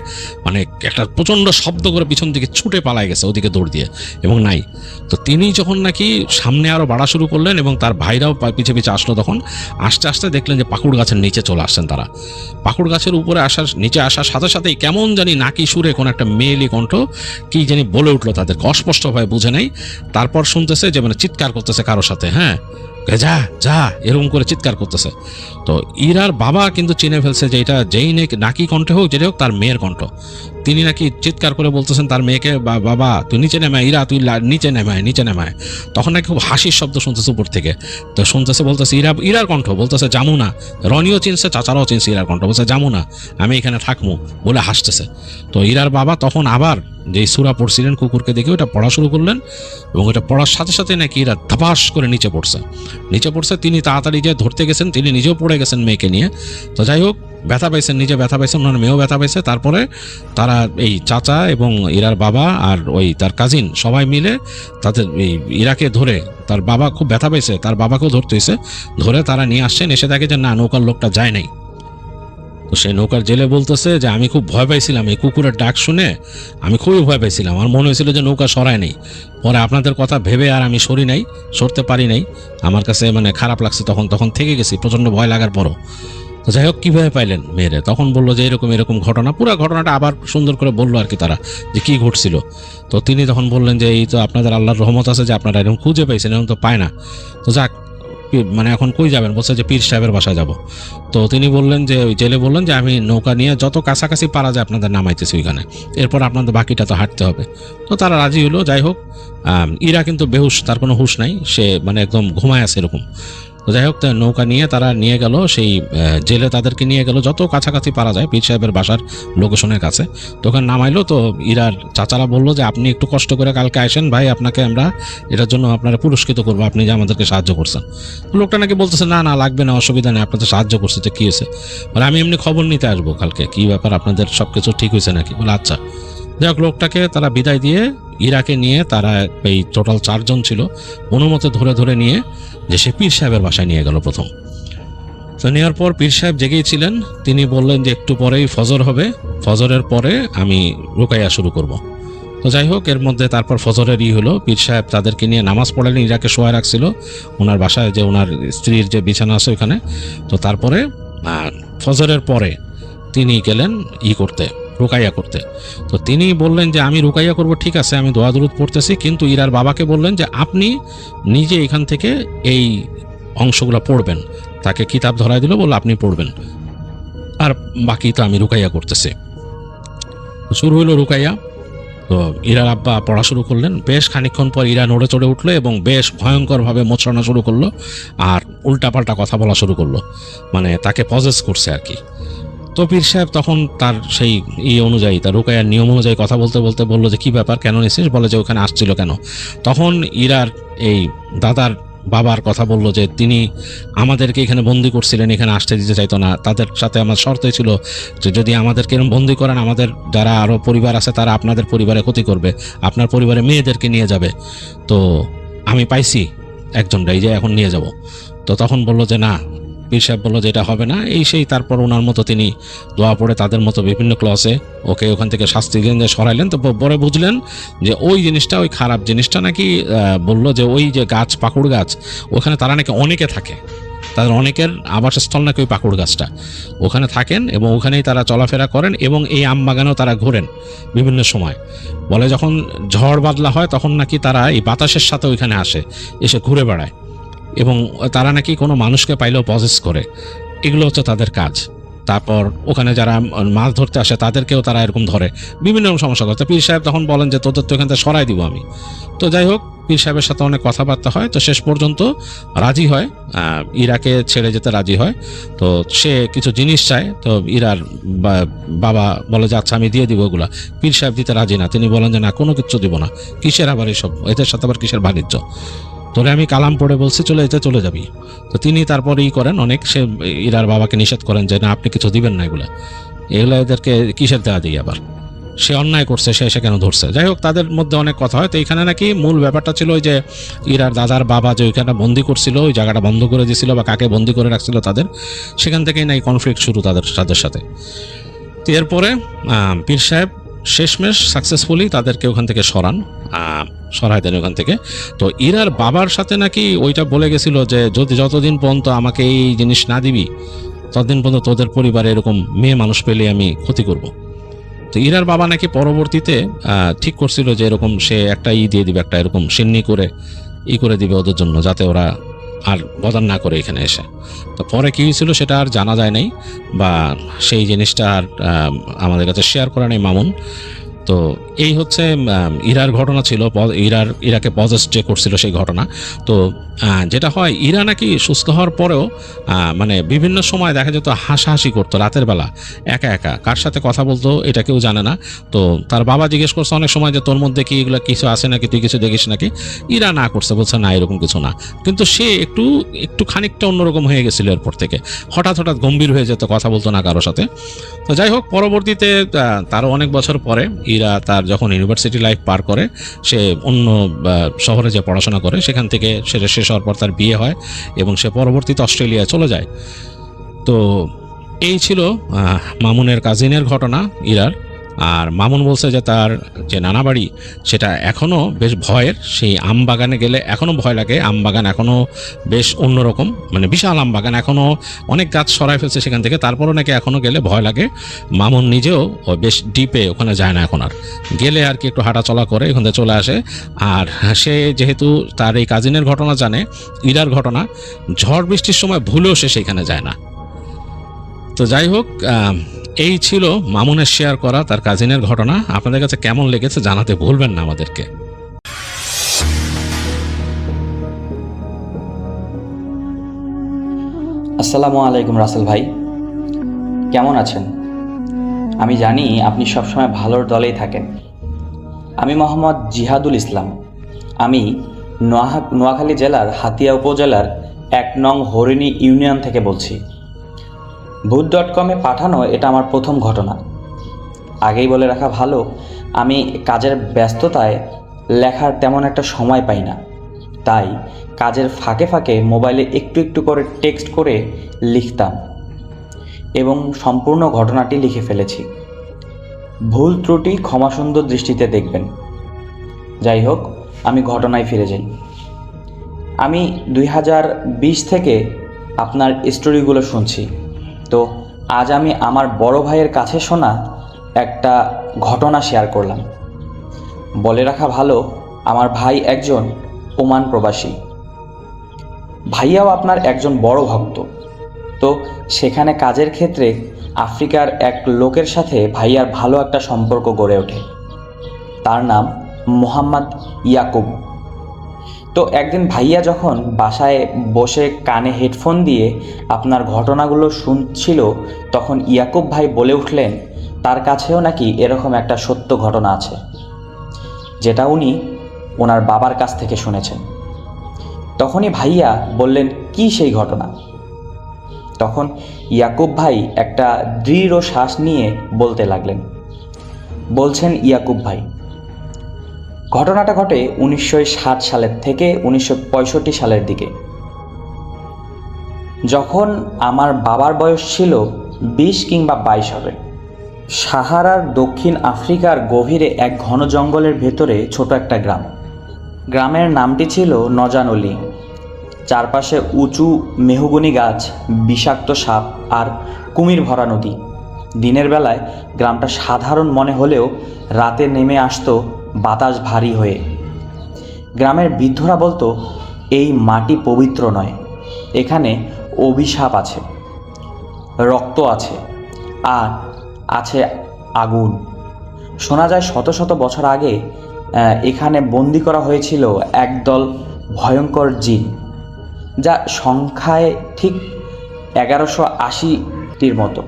মানে একটা প্রচণ্ড শব্দ করে পিছন দিকে ছুটে পালায় গেছে ওদিকে দৌড় দিয়ে, এবং নাই। তো তিনি যখন নাকি সামনে আরও বাড়া শুরু করলেন, এবং তার ভাইরাও পিছে পিছে আসলো, তখন আস্তে আস্তে দেখলেন যে পাকুড় গাছের নিচে চলে আসছেন তারা। পাকুড় গাছের উপরে নিচে আসার সাথে সাথেই কেমন জানি নাকি সুরে কোন একটা মেয়েলি কণ্ঠ কি জানি বলে উঠলো তাদেরকে, অস্পষ্টভাবে বুঝে নেই। তারপর শুনতেছে যে মানে চিৎকার করতেছে কারোর সাথে, হ্যাঁ যা যা এরকম করে চিৎকার করতেছে। তো ইরার বাবা কিন্তু চিনে ফেলছে যে এটা যেই নাকি কণ্ঠে হোক, যেটা হোক তার মেয়ের কণ্ঠ। তিনি নাকি চিৎকার করে বলতেছেন তার মেয়েকে, বাবা তুই নিচে নেমায়, ইরা তুই নিচে নেমায়। তখন নাকি খুব হাসির শব্দ শুনতেছে উপর থেকে। তো শুনতেছে, বলতেছে ইরার কণ্ঠ, বলতেছে জামু না। রনিও চিনছে, চাচারাও চিনছে ইরার কণ্ঠ, বলছে জামু না, আমি এখানে থাকবো বলে হাসতেছে। তো ইরার বাবা তখন আবার যেই সূরা পড়ছিলেন কুকুরকে দেখে ওটা পড়া শুরু করলেন, এবং ওটা পড়ার সাথে সাথে নাকি ইরা ধাপাস করে নিচে পড়ছে। তিনি তাড়াতাড়ি যে ধরতে গেছেন, তিনি নিজেও পড়ে গেছেন মেয়েকে নিয়ে। তো যাই হোক, ব্যথা পাইছেন, নিজে ব্যথা পাইছেন, ওনার মেয়েও ব্যথা পাইছে। তারপরে তারা এই চাচা এবং ইরার বাবা আর ওই তার কাজিন সবাই মিলে তাদের এই ইরাকে ধরে, তার বাবা খুব ব্যথা পাইছে, তার বাবাকেও ধরতে হয়েছে, ধরে তারা নিয়ে আসছেন। এসে দেখে যে না, নৌকার লোকটা যায় নাই। তো সেই নৌকার জেলে বলতেছে যে আমি খুব ভয় পাইছিলাম, এই কুকুরের ডাক শুনে আমি খুবই ভয় পাইছিলাম, আমার মনে হয়েছিল যে নৌকা সরায় নেই। পরে আপনাদের কথা ভেবে আর আমি সরতে পারি নাই, আমার কাছে মানে খারাপ লাগছে, তখন থেকে গেছি প্রচণ্ড ভয় লাগার পরও। তো যাই হোক, কীভাবে পাইলেন মেয়েরে? তখন বললো যে এরকম ঘটনা, পুরো ঘটনাটা আবার সুন্দর করে বললো আর কি তারা, যে কী ঘটছিল। তো তিনি তখন বললেন যে এই তো আপনাদের আল্লাহর রহমত আছে যে আপনারা এরকম খুঁজে পাইছেন, এরকম তো পায় না। তো যাক, মানে এখন কই যাবেন? বলছে যে পীর সাহেবের বাসায় যাব। তো তিনি বললেন যে, ওই জেলে বললেন যে আমি নৌকা নিয়ে যত কাছাকাছি পারা যায় আপনাদের নামাইতেছি ওইখানে, এরপর আপনাদের বাকিটা তো হাঁটতে হবে। তো তারা রাজি হলো। যাই হোক, ইরা কিন্তু বেহুশ, তার কোনো হুঁশ নাই, সে মানে একদম ঘুমায় আছে এরকম। তো যাই হোক, নৌকা নিয়ে তারা নিয়ে গেল সেই জেলে, তাদেরকে নিয়ে গেল যত কাছাকাছি পারা যায় পীর সাহেবের বাসার লোকেশনের কাছে। তো ওখানে নামাইলো। তো ইরার চাচারা বললো যে আপনি একটু কষ্ট করে কালকে আসেন ভাই, আপনাকে আমরা এটার জন্য আপনারা পুরস্কৃত করবো, আপনি যে আমাদেরকে সাহায্য করছেন। লোকটা নাকি বলতেছে না না, লাগবে না, অসুবিধা নেই, আপনাদের সাহায্য করছে, তো কী হয়েছে? বলে আমি এমনি খবর নিতে আসবো কালকে, কী ব্যাপার, আপনাদের সব কিছু ঠিক হয়েছে নাকি? বলে আচ্ছা। যাই হোক, লোকটাকে তারা বিদায় দিয়ে ইরাকে নিয়ে, তারা এই টোটাল 4 জন ছিল, অনুমতে ধরে নিয়ে যে সে পীর সাহেবের বাসায় নিয়ে গেল প্রথম। তো নেওয়ার পর পীর সাহেব জেগেই ছিলেন। তিনি বললেন যে একটু পরেই ফজর হবে, ফজরের পরে আমি রুকাইয়া শুরু করব। তো যাই হোক, এর মধ্যে তারপর ফজরের হলো, পীর সাহেব তাদেরকে নিয়ে নামাজ পড়ালেন, ইরাকে শোয়া রাখছিল ওনার বাসায়, যে ওনার স্ত্রীর যে বিছানা আছে ওখানে। তো তারপরে ফজরের পরে তিনি গেলেন করতে, রুকাইয়া করতে। তো তিনি বললেন যে আমি রুকাইয়া করব, ঠিক আছে, আমি দোয়া দুরুদ পড়তেছি, কিন্তু ইরার বাবাকে বললেন যে আপনি নিজে এখান থেকে এই অংশগুলো পড়বেন। তাকে কিতাব ধরাই দিল, বলল আপনি পড়বেন, আর বাকি তো আমি রুকাইয়া করতেছি। শুরু হইল রুকাইয়া। তো ইরার আব্বা পড়া শুরু করলেন। বেশ খানিকক্ষণ পর ইরা নড়ে চড়ে উঠলো এবং বেশ ভয়ঙ্করভাবে মোচড়ানো শুরু করলো, আর উল্টাপাল্টা কথা বলা শুরু করলো, মানে তাকে পজেস করছে আর কি। তো পীর সাহেব তখন তার সেই অনুযায়ী, তার রুকাইয়ার নিয়ম অনুযায়ী কথা বলতে বলতে বললো যে কী ব্যাপার, কেন নিছিস? বলে যে ওখানে আসছিল কেন। তখন ইরার এই দাদার বাবার কথা বললো যে তিনি আমাদেরকে এখানে বন্দি করছিলেন, এখানে আসতে দিতে চাইতো না, তাদের সাথে আমার শর্তে ছিল যে যদি আমাদেরকে এরকম বন্দি করেন, আমাদের যারা আরও পরিবার আছে তারা আপনাদের পরিবারে ক্ষতি করবে, আপনার পরিবারে মেয়েদেরকে নিয়ে যাবে। তো আমি পাইছি একজনটা, এই যে এখন নিয়ে যাব। তো তখন বললো যে না, পীর সাহেব বললো যে এটা হবে না, এই সেই। তারপর ওনার মতো তিনি দোয়া পড়ে তাদের মতো বিভিন্ন ক্লসে ওকে ওখান থেকে শাস্তি দিলেন, যে সরাইলেন। তো পরে বুঝলেন যে ওই জিনিসটা, ওই খারাপ জিনিসটা নাকি, বললো যে ওই যে গাছ, পাকুড় গাছ, ওখানে তারা নাকি অনেকে থাকে, তাদের অনেকের আবাসস্থল নাকি ওই পাকুড় গাছটা, ওখানে থাকেন এবং ওখানেই তারা চলাফেরা করেন, এবং এই আম বাগানেও তারা ঘোরেন বিভিন্ন সময়। বলে যখন ঝড় বাদলা হয় তখন নাকি তারা এই বাতাসের সাথে ওইখানে আসে, এসে ঘুরে বেড়ায়, এবং তারা নাকি কোনো মানুষকে পাইলেও পজেস করে। এগুলো হচ্ছে তাদের কাজ। তারপর ওখানে যারা মাছ ধরতে আসে তাদেরকেও তারা এরকম ধরে, বিভিন্ন রকম সমস্যা করতে। পীর সাহেব তখন বলেন যে তোদের তো এখান থেকে সরাই দিব আমি। তো যাই হোক, পীর সাহেবের সাথে অনেক কথাবার্তা হয়। তো শেষ পর্যন্ত রাজি হয়, ইরাকে ছেড়ে যেতে রাজি হয়। তো সে কিছু জিনিস চায়। তো ইরার বাবা বলে যে আচ্ছা আমি দিয়ে দিব ওগুলা। পীর সাহেব দিতে রাজি না, তিনি বলেন যে না, কোনো কিছু দিব না, কিসের আবার এসব, এদের সাথে আবার কিসের বাণিজ্য, তোরে আমি কালাম পড়ে বলছি চলে যাবি। তো তিনি তারপরে করেন অনেক, সে ইরার বাবাকে নিষেধ করেন যে না, আপনি কিছু দিবেন না, এগুলো এদেরকে কিসের দেওয়া দিই, আবার সে অন্যায় করছে, সে কেন ধরছে। যাই হোক, তাদের মধ্যে অনেক কথা হয়। তো এখানে নাকি মূল ব্যাপারটা ছিল ওই যে ইরার দাদার বাবা যে ওইখানে বন্দি করছিল, ওই জায়গাটা বন্ধ করে দিয়েছিল বা কাকে বন্দি করে রাখছিল তাদের, সেখান থেকেই নাকি কনফ্লিক্ট শুরু তাদের সাথে। তো এরপরে পীর সাহেব শেষমেশ সাকসেসফুলি তাদেরকে ওখান থেকে সরাই দেন ওখান থেকে। তো ইরার বাবার সাথে নাকি ওইটা বলে গেছিল যে যতদিন পর্যন্ত আমাকে এই জিনিস না দিবি, ততদিন পর্যন্ত তোদের পরিবারে এরকম মেয়ে মানুষ পেলে আমি ক্ষতি করব। তো ইরার বাবা নাকি পরবর্তীতে ঠিক করছিল যে এরকম সে একটা দিয়ে দিবে, একটা এরকম সিন্নি করে দিবে ওদের জন্য, যাতে ওরা আর বদান না করে এখানে এসে। তো পরে কী হয়েছিল সেটা আর জানা যায় নাই, বা সেই জিনিসটা আর আমাদের কাছে শেয়ার করা নেই মামুন। তো এই হচ্ছে ইরার ঘটনা ছিল। ইরাকে পজেস যে করছিল সেই ঘটনা। তো যেটা হয়, ইরা নাকি সুস্থ হওয়ার পরেও মানে বিভিন্ন সময় দেখা যেত হাসাহাসি করতো রাতের বেলা, একা একা কার সাথে কথা বলতো এটা কেউ জানে না। তো তার বাবা জিজ্ঞেস করছে অনেক সময় যে তোর মধ্যে কি এগুলো কিছু আছে নাকি, তুই কিছু দেখিস নাকি? ইরা না করছে, বলছে না এরকম কিছু না। কিন্তু সে একটু খানিকটা অন্যরকম হয়ে গেছিল এরপর থেকে, হঠাৎ গম্ভীর হয়ে যেত, কথা বলতো না কারোর সাথে। তো যাই হোক, পরবর্তীতে তারও অনেক বছর পরে ইরা তার যখন ইউনিভার্সিটি লাইফ পার করে, সে অন্য শহরে যে পড়াশোনা করে, সেখান থেকে সেটা শেষ হওয়ার পর তার বিয়ে হয় এবং সে পরবর্তীতে অস্ট্রেলিয়ায় চলে যায়। তো এই ছিল মামুনের কাজিনের ঘটনা ইরার। আর মামুন বলছে যে তার যে নানা বাড়ি সেটা এখনও বেশ ভয়ের। সেই আম বাগানে গেলে এখনও ভয় লাগে। আম বাগান এখনও বেশ অন্যরকম, মানে বিশাল আম বাগান, এখনও অনেক গাছ সরাই ফেলছে সেখান থেকে, তারপরও নাকি এখনও গেলে ভয় লাগে। মামুন নিজেও বেশ ডিপে ওখানে যায় না এখন, আর গেলে আর কি একটু হাঁটাচলা করে ওখান থেকে চলে আসে। আর সে যেহেতু তার এই কাজিনের ঘটনা জানে, ইরার ঘটনা, ঝড় বৃষ্টির সময় ভুলেও সে সেখানে যায় না। তো যাই হোক, এই ছিল মামুনের শেয়ার করা তার কাজিনের ঘটনা। আপনাদের কাছে কেমন লেগেছে জানাতে ভুলবেন না আমাদেরকে। আসসালামু আলাইকুম রাসেল ভাই, কেমন আছেন? আমি জানি আপনি সবসময় ভালোর দলেই থাকেন। আমি মোহাম্মদ জিহাদুল ইসলাম। আমি নোয়াখালী জেলার হাতিয়া উপজেলার 1 নং হরিণী ইউনিয়ন থেকে বলছি। ভূত.com-এ পাঠানো এটা আমার প্রথম ঘটনা। আগেই বলে রাখা ভালো, আমি কাজের ব্যস্ততায় লেখার তেমন একটা সময় পাই না, তাই কাজের ফাঁকে ফাঁকে মোবাইলে একটু একটু করে টেক্সট করে লিখতাম এবং সম্পূর্ণ ঘটনাটি লিখে ফেলেছি। ভুল ত্রুটি ক্ষমাসুন্দর দৃষ্টিতে দেখবেন। যাই হোক, আমি ঘটনায় ফিরে যাই। আমি 2020 থেকে আপনার স্টোরিগুলো শুনছি। তো আজ আমি আমার বড় ভাইয়ের কাছে শোনা একটা ঘটনা শেয়ার করলাম। বলে রাখা ভালো, আমার ভাই একজন ওমান প্রবাসী। ভাইয়াও আপনার একজন বড় ভক্ত। তো সেখানে কাজের ক্ষেত্রে আফ্রিকার এক লোকের সাথে ভাইয়ার ভালো একটা সম্পর্ক গড়ে ওঠে। তার নাম মোহাম্মদ ইয়াকুব। তো একদিন ভাইয়া যখন বাসায় বসে কানে হেডফোন দিয়ে আপনার ঘটনাগুলো শুনছিল, তখন ইয়াকুব ভাই বলে উঠলেন তার কাছেও নাকি এরকম একটা সত্য ঘটনা আছে, যেটা উনি ওনার বাবার কাছ থেকে শুনেছেন। তখনই ভাইয়া বললেন, কি সেই ঘটনা? তখন ইয়াকুব ভাই একটা দৃঢ় শ্বাস নিয়ে বলতে লাগলেন। বলছেন ইয়াকুব ভাই, ঘটনাটা ঘটে 1960 সালের থেকে 1965 সালের দিকে। যখন আমার বাবার বয়স ছিল 20 কিংবা 22 হবে। সাহারার দক্ষিণ আফ্রিকার গভীরে এক ঘন জঙ্গলের ভেতরে ছোট একটা গ্রাম। গ্রামের নামটি ছিল নজানলি। চারপাশে উঁচু মেহগনি গাছ, বিষাক্ত সাপ আর কুমির ভরা নদী। দিনের বেলায় গ্রামটা সাধারণ মনে হলেও রাতে নেমে আসতো বাতাস ভারী হয়ে। গ্রামের বৃদ্ধরা বলতো, এই মাটি পবিত্র নয়, এখানে অভিশাপ আছে, রক্ত আছে, আর আছে আগুন। শোনা যায় শত শত বছর আগে এখানে বন্দি করা হয়েছিল একদল ভয়ঙ্কর জিন, যা সংখ্যায় ঠিক 1180টির মতো।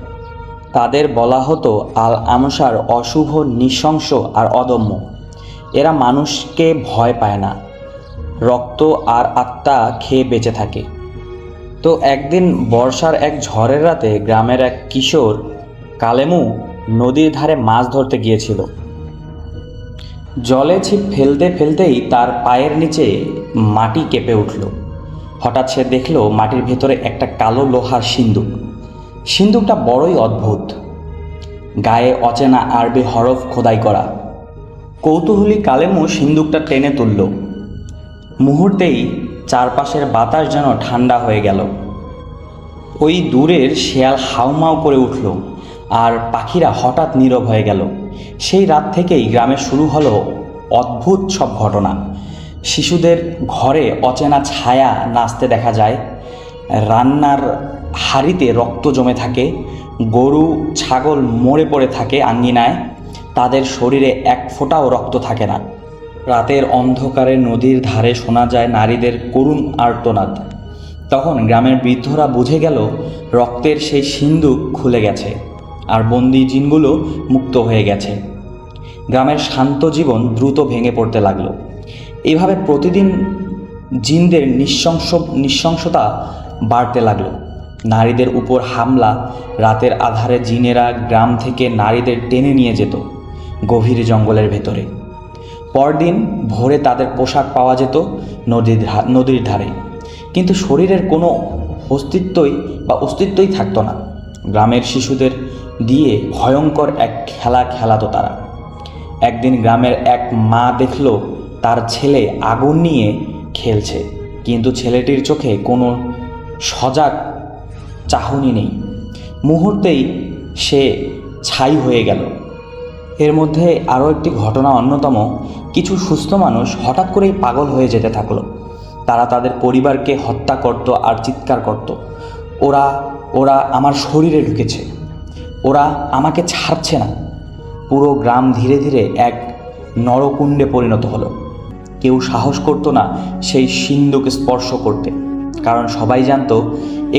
তাদের বলা হতো আল আমসার, অশুভ, নৃশংস আর অদম্য। এরা মানুষকে ভয় পায় না, রক্ত আর আত্মা খেয়ে বেঁচে থাকে। তো একদিন বর্ষার এক ঝড়ের রাতে গ্রামের এক কিশোর কালেমু নদীর ধারে মাছ ধরতে গিয়েছিল। জলে ছিপ ফেলতে ফেলতেই তার পায়ের নিচে মাটি কেঁপে উঠল। হঠাৎ সে দেখল মাটির ভেতরে একটা কালো লোহার সিন্দুক। সিন্দুকটা বড়ই অদ্ভুত, গায়ে অচেনা আরবি হরফ খোদাই করা। কৌতূহলী কালেমু সিন্দুকটা টেনে তুলল। মুহূর্তেই চারপাশের বাতাস যেন ঠান্ডা হয়ে গেল। ওই দূরের শেয়াল হাউমাউ করে উঠল আর পাখিরা হঠাৎ নীরব হয়ে গেল। সেই রাত থেকেই গ্রামে শুরু হলো অদ্ভুত সব ঘটনা। শিশুদের ঘরে অচেনা ছায়া নাচতে দেখা যায়, রান্নার হাঁড়িতে রক্ত জমে থাকে, গরু ছাগল মরে পড়ে থাকে আঙ্গিনায়, তাদের শরীরে এক ফোঁটাও রক্ত থাকে না। রাতের অন্ধকারে নদীর ধারে শোনা যায় নারীদের করুণ আর্তনাদ। তখন গ্রামের বৃদ্ধরা বুঝে গেল রক্তের সেই সিন্দুক খুলে গেছে আর বন্দি জিনগুলো মুক্ত হয়ে গেছে। গ্রামের শান্ত জীবন দ্রুত ভেঙে পড়তে লাগলো। এইভাবে প্রতিদিন জিনদের নৃশংসতা বাড়তে লাগলো। নারীদের উপর হামলা, রাতের আধারে জিনেরা গ্রাম থেকে নারীদের টেনে নিয়ে যেত গভীর জঙ্গলের ভেতরে। পরদিন ভোরে তাদের পোশাক পাওয়া যেত নদীর ধারে, কিন্তু শরীরের কোনো অস্তিত্বই থাকতো না। গ্রামের শিশুদের দিয়ে ভয়ঙ্কর এক খেলা খেলাতো তারা। একদিন গ্রামের এক মা দেখল তার ছেলে আগুন নিয়ে খেলছে, কিন্তু ছেলেটির চোখে কোনো সজাগ চাহনি নেই। মুহূর্তেই সে ছাই হয়ে গেল। এর মধ্যে আরও একটি ঘটনা অন্যতম। কিছু সুস্থ মানুষ হঠাৎ করেই পাগল হয়ে যেতে থাকলো। তারা তাদের পরিবারকে হত্যা করত আর চিৎকার করত, ওরা ওরা আমার শরীরে ঢুকেছে, ওরা আমাকে ছাড়ছে না। পুরো গ্রাম ধীরে ধীরে এক নরকুণ্ডে পরিণত হলো। কেউ সাহস করতো না সেই সিন্দুক স্পর্শ করতে, কারণ সবাই জানতো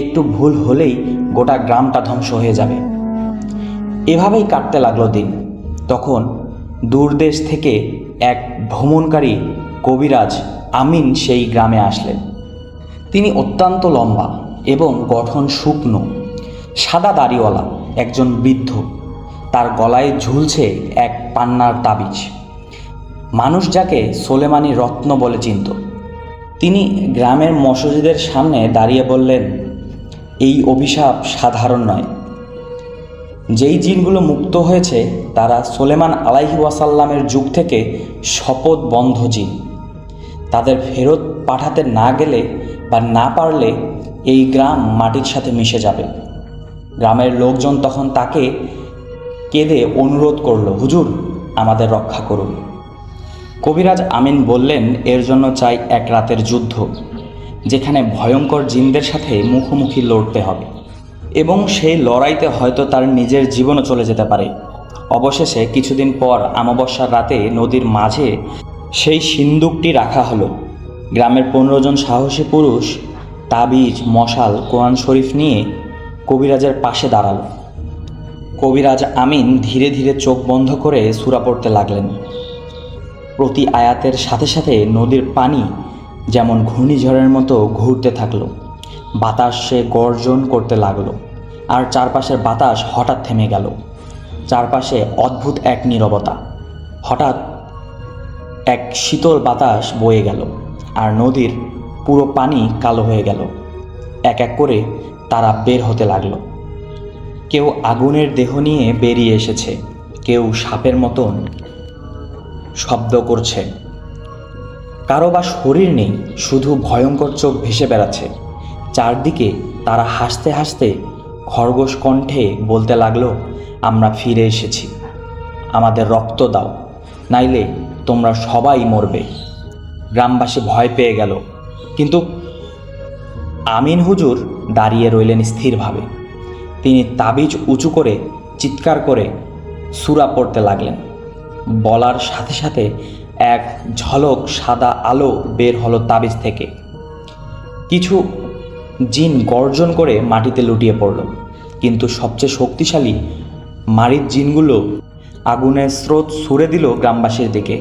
একটু ভুল হলেই গোটা গ্রামটা ধ্বংস হয়ে যাবে। এভাবেই কাটতে লাগলো দিন। তখন দূরদেশ থেকে এক ভ্রমণকারী কবিরাজ আমিন সেই গ্রামে আসলেন। তিনি অত্যন্ত লম্বা এবং গঠন শুকনো, সাদা দাড়িওয়ালা একজন বৃদ্ধ। তার গলায় ঝুলছে এক পান্নার তাবিজ। মানুষ যাকে সোলেমানি রত্ন বলে চিনত। তিনি গ্রামের মসজিদের সামনে দাঁড়িয়ে বললেন, এই অভিশাপ সাধারণ নয়। যেই জিনগুলো মুক্ত হয়েছে তারা সোলেমান আলাইহি ওয়াসাল্লামের যুগ থেকে শপথবদ্ধ জিন। তাদের ফেরত পাঠাতে না গেলে বা না পারলে এই গ্রাম মাটির সাথে মিশে যাবে। গ্রামের লোকজন তখন তাকে কেঁদে অনুরোধ করল, হুজুর আমাদের রক্ষা করুন। কবিরাজ আমিন বললেন, এর জন্য চাই এক রাতের যুদ্ধ, যেখানে ভয়ঙ্কর জিনদের সাথে মুখোমুখি লড়তে হবে এবং সেই লড়াইতে হয়তো তার নিজের জীবনও চলে যেতে পারে। অবশেষে কিছুদিন পর অমাবস্যার রাতে নদীর মাঝে সেই সিন্দুকটি রাখা হলো। গ্রামের 15 জন সাহসী পুরুষ তাবিজ, মশাল, কোরআন শরীফ নিয়ে কবিরাজের পাশে দাঁড়ালো। কবিরাজ আমিন ধীরে ধীরে চোখ বন্ধ করে সূরা পড়তে লাগলেন। প্রতি আয়াতের সাথে সাথে নদীর পানি যেমন ঘূর্ণিঝড়ের মতো ঘুরতে থাকলো। বাতাসে গর্জন করতে লাগলো আর চারপাশের বাতাস হঠাৎ থেমে গেল। চারপাশে অদ্ভুত এক নীরবতা। হঠাৎ এক শীতল বাতাস বয়ে গেল আর নদীর পুরো পানি কালো হয়ে গেল। এক এক করে তারা বের হতে লাগলো। কেউ আগুনের দেহ নিয়ে বেরিয়ে এসেছে, কেউ সাপের মতন শব্দ করছে, কারো বা শরীর নেই, শুধু ভয়ঙ্কর চোখ ভেসে বেড়াচ্ছে। চারদিকে তারা হাসতে হাসতে খরগোশ কণ্ঠে বলতে লাগলো, আমরা ফিরে এসেছি, আমাদের রক্ত দাও, নাইলে তোমরা সবাই মরবে। গ্রামবাসী ভয় পেয়ে গেল, কিন্তু আমিন হুজুর দাঁড়িয়ে রইলেন স্থিরভাবে। তিনি তাবিজ উঁচু করে চিৎকার করে সূরা পড়তে লাগলেন। বলার সাথে সাথে এক ঝলক সাদা আলো বের হলো তাবিজ থেকে। কিছু জিন গর্জন করে মাটিতে লুটিয়ে পড়ল, কিন্তু সবচেয়ে শক্তিশালী মারিদ জিনগুলো আগুনের স্রোত ছুড়ে দিল গ্রামবাসীর দিকে।